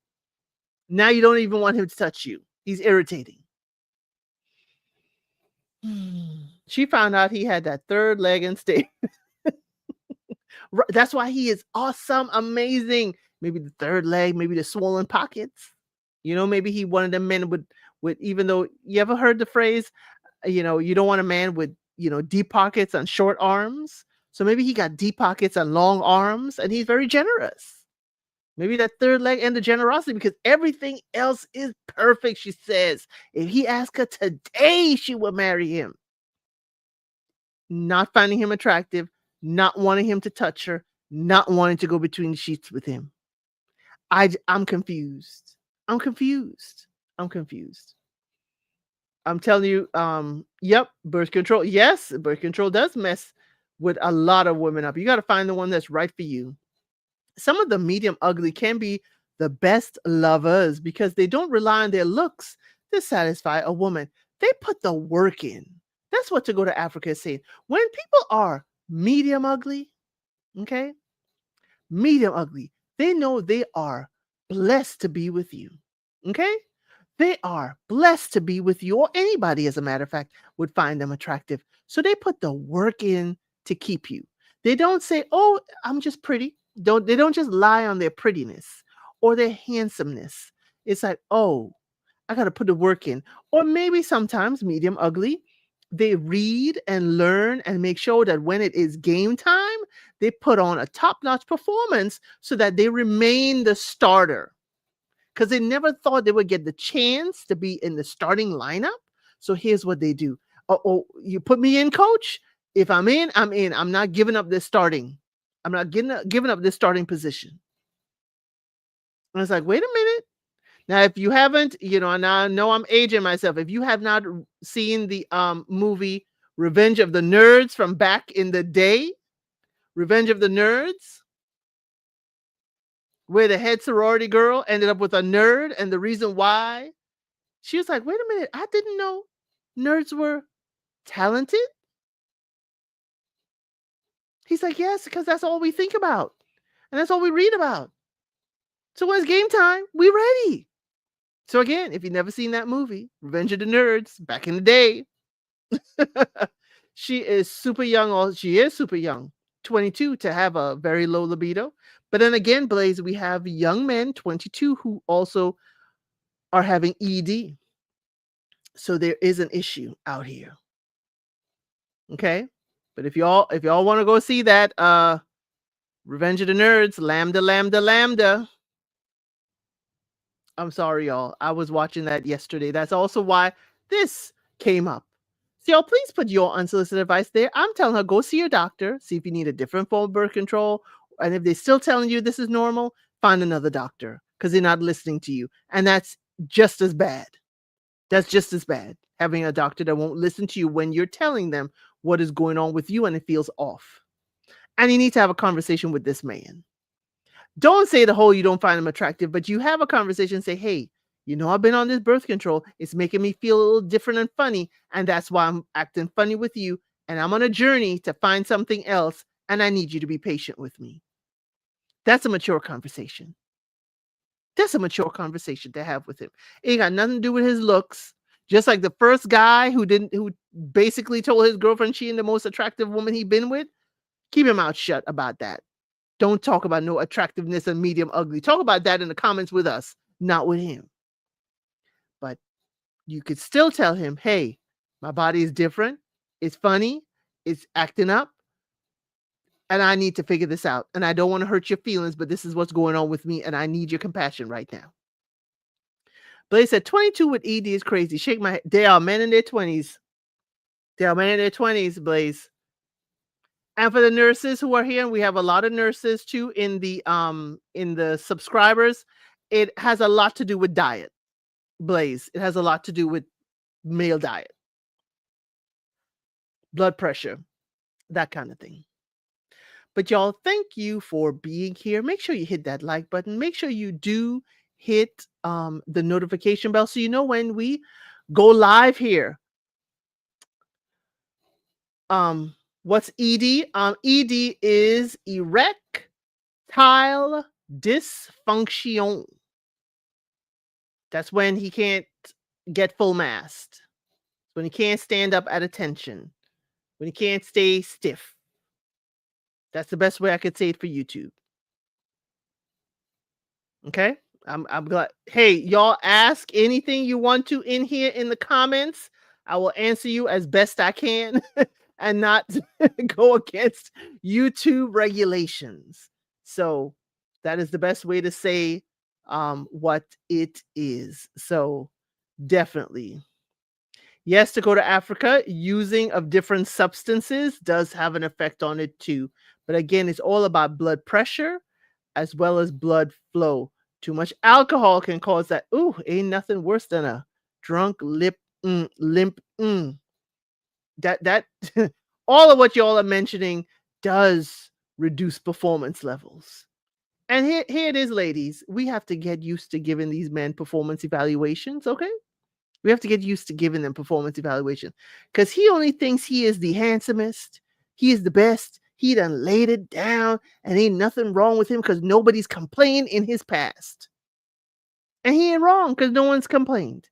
Now you don't even want him to touch you. He's irritating. She found out he had that third leg and stay. That's why he is awesome, amazing. Maybe the third leg, maybe the swollen pockets. Maybe he one of them men with even though you ever heard the phrase, you don't want a man with, deep pockets and short arms. So maybe he got deep pockets and long arms and he's very generous. Maybe that third leg and the generosity because everything else is perfect, she says. If he asked her today, she would marry him. Not finding him attractive, not wanting him to touch her, not wanting to go between the sheets with him. I'm confused. I'm confused. I'm confused. I'm telling you, yep, birth control. Yes, birth control does mess with a lot of women up. You got to find the one that's right for you. Some of the medium ugly can be the best lovers because they don't rely on their looks to satisfy a woman. They put the work in. That's what To Go to Africa is saying. When people are medium ugly, okay, medium ugly, they know they are blessed to be with you. Okay? They are blessed to be with you, or anybody, as a matter of fact, would find them attractive. So they put the work in to keep you. They don't say, "Oh, I'm just pretty." They don't just lie on their prettiness or their handsomeness. It's like, "Oh, I got to put the work in." Or maybe sometimes medium ugly, they read and learn and make sure that when it is game time, they put on a top-notch performance so that they remain the starter because they never thought they would get the chance to be in the starting lineup. So here's what they do. Oh, you put me in, coach. If I'm in, I'm in. I'm not giving up this starting. I'm not giving up this starting position. And it's like, wait a minute. Now, if you haven't, and I know I'm aging myself. If you have not seen the movie Revenge of the Nerds from back in the day, Revenge of the Nerds, where the head sorority girl ended up with a nerd, and the reason why she was like, wait a minute, I didn't know nerds were talented. He's like, yes, because that's all we think about. And that's all we read about. So when it's game time, we ready. So again, if you've never seen that movie, Revenge of the Nerds, back in the day, she is super young. She is super young, 22, to have a very low libido. But then again, Blaze, we have young men, 22, who also are having ED. So there is an issue out here. Okay. But if y'all want to go see that Revenge of the Nerds, Lambda, Lambda, Lambda. I'm sorry, y'all. I was watching that yesterday. That's also why this came up. So, y'all, please put your unsolicited advice there. I'm telling her, go see your doctor, see if you need a different form of birth control. And if they're still telling you this is normal, find another doctor because they're not listening to you. And that's just as bad. That's just as bad. Having a doctor that won't listen to you when you're telling them what is going on with you and it feels off. And you need to have a conversation with this man. Don't say the whole you don't find him attractive, but you have a conversation, say, hey, I've been on this birth control. It's making me feel a little different and funny. And that's why I'm acting funny with you. And I'm on a journey to find something else. And I need you to be patient with me. That's a mature conversation. That's a mature conversation to have with him. It ain't got nothing to do with his looks. Just like the first guy who basically told his girlfriend she ain't the most attractive woman he'd been with. Keep your mouth shut about that. Don't talk about no attractiveness and medium ugly. Talk about that in the comments with us, not with him. But you could still tell him, hey, my body is different. It's funny. It's acting up. And I need to figure this out. And I don't want to hurt your feelings, but this is what's going on with me. And I need your compassion right now. Blaze said 22 with ED is crazy. Shake my head. They are men in their 20s. They are men in their 20s, Blaze. And for the nurses who are here, and we have a lot of nurses too in the subscribers, it has a lot to do with diet, Blaze. It has a lot to do with male diet, blood pressure, that kind of thing. But y'all, thank you for being here. Make sure you hit that like button. Make sure you do hit the notification bell so you know when we go live here. What's ED? ED is erectile dysfunction. That's when he can't get full mast. When he can't stand up at attention. When he can't stay stiff. That's the best way I could say it for YouTube. Okay? I'm glad. Hey, y'all ask anything you want to in here in the comments. I will answer you as best I can and not go against YouTube regulations. So that is the best way to say what it is. So definitely. Yes, to go to Africa, using of different substances does have an effect on it too. But again, it's all about blood pressure as well as blood flow. Too much alcohol can cause that. Ooh, ain't nothing worse than a drunk limp. That all of what y'all are mentioning does reduce performance levels. And here it is, ladies. We have to get used to giving these men performance evaluations, okay? We have to get used to giving them performance evaluation because he only thinks he is the handsomest. He is the best. He done laid it down and ain't nothing wrong with him because nobody's complained in his past. And he ain't wrong because no one's complained.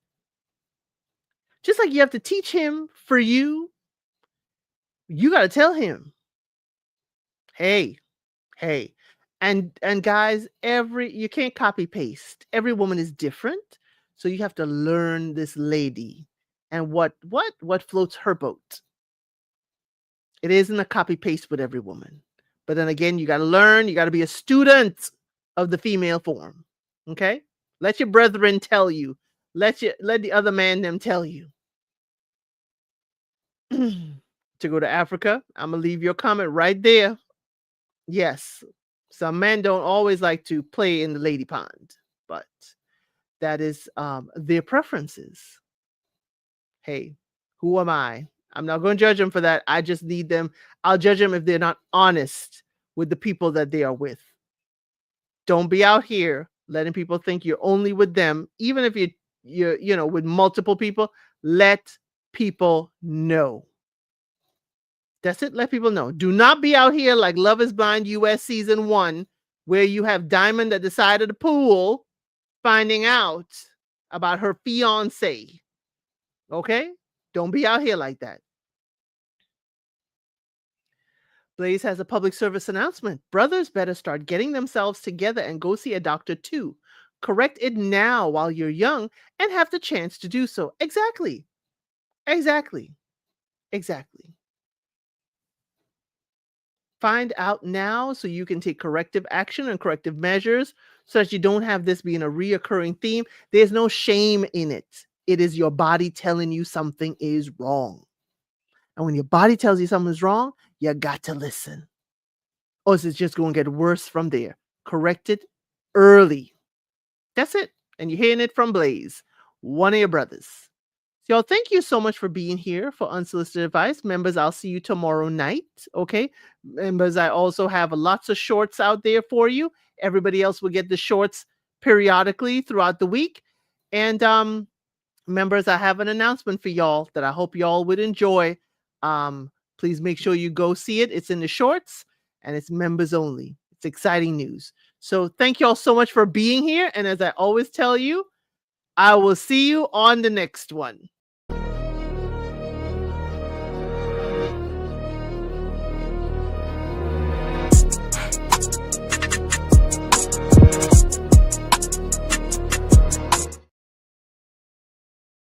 Just like you have to teach him for you got to tell him, hey, and guys, you can't copy paste. Every woman is different. So you have to learn this lady and what floats her boat. It isn't a copy paste with every woman. But then again, you got to learn, you got to be a student of the female form. Okay? Let your brethren tell you. Let the other man them tell you. To go to Africa, I'm going to leave your comment right there. Yes. Some men don't always like to play in the lady pond, but that is their preferences. Hey, who am I? I'm not going to judge them for that. I just need them. I'll judge them if they're not honest with the people that they are with. Don't be out here letting people think you're only with them. Even if you're with multiple people, let people know. That's it. Let people know. Do not be out here like Love is Blind US season 1, where you have Diamond at the side of the pool finding out about her fiance. Okay? Don't be out here like that. Blaze has a public service announcement. Brothers better start getting themselves together and go see a doctor too. Correct it now while you're young and have the chance to do so. Exactly. Exactly. Exactly. Find out now so you can take corrective action and corrective measures so that you don't have this being a reoccurring theme. There's no shame in it. It is your body telling you something is wrong. And when your body tells you something's wrong, you got to listen. Or it's just going to get worse from there. Correct it early. That's it. And you're hearing it from Blaze, one of your brothers. So, y'all, thank you so much for being here for Unsolicited Advice. Members, I'll see you tomorrow night. Okay. Members, I also have lots of shorts out there for you. Everybody else will get the shorts periodically throughout the week. And members, I have an announcement for y'all that I hope y'all would enjoy. Please make sure you go see it. It's in the shorts and it's members only. It's exciting news. So thank y'all so much for being here. And as I always tell you, I will see you on the next one.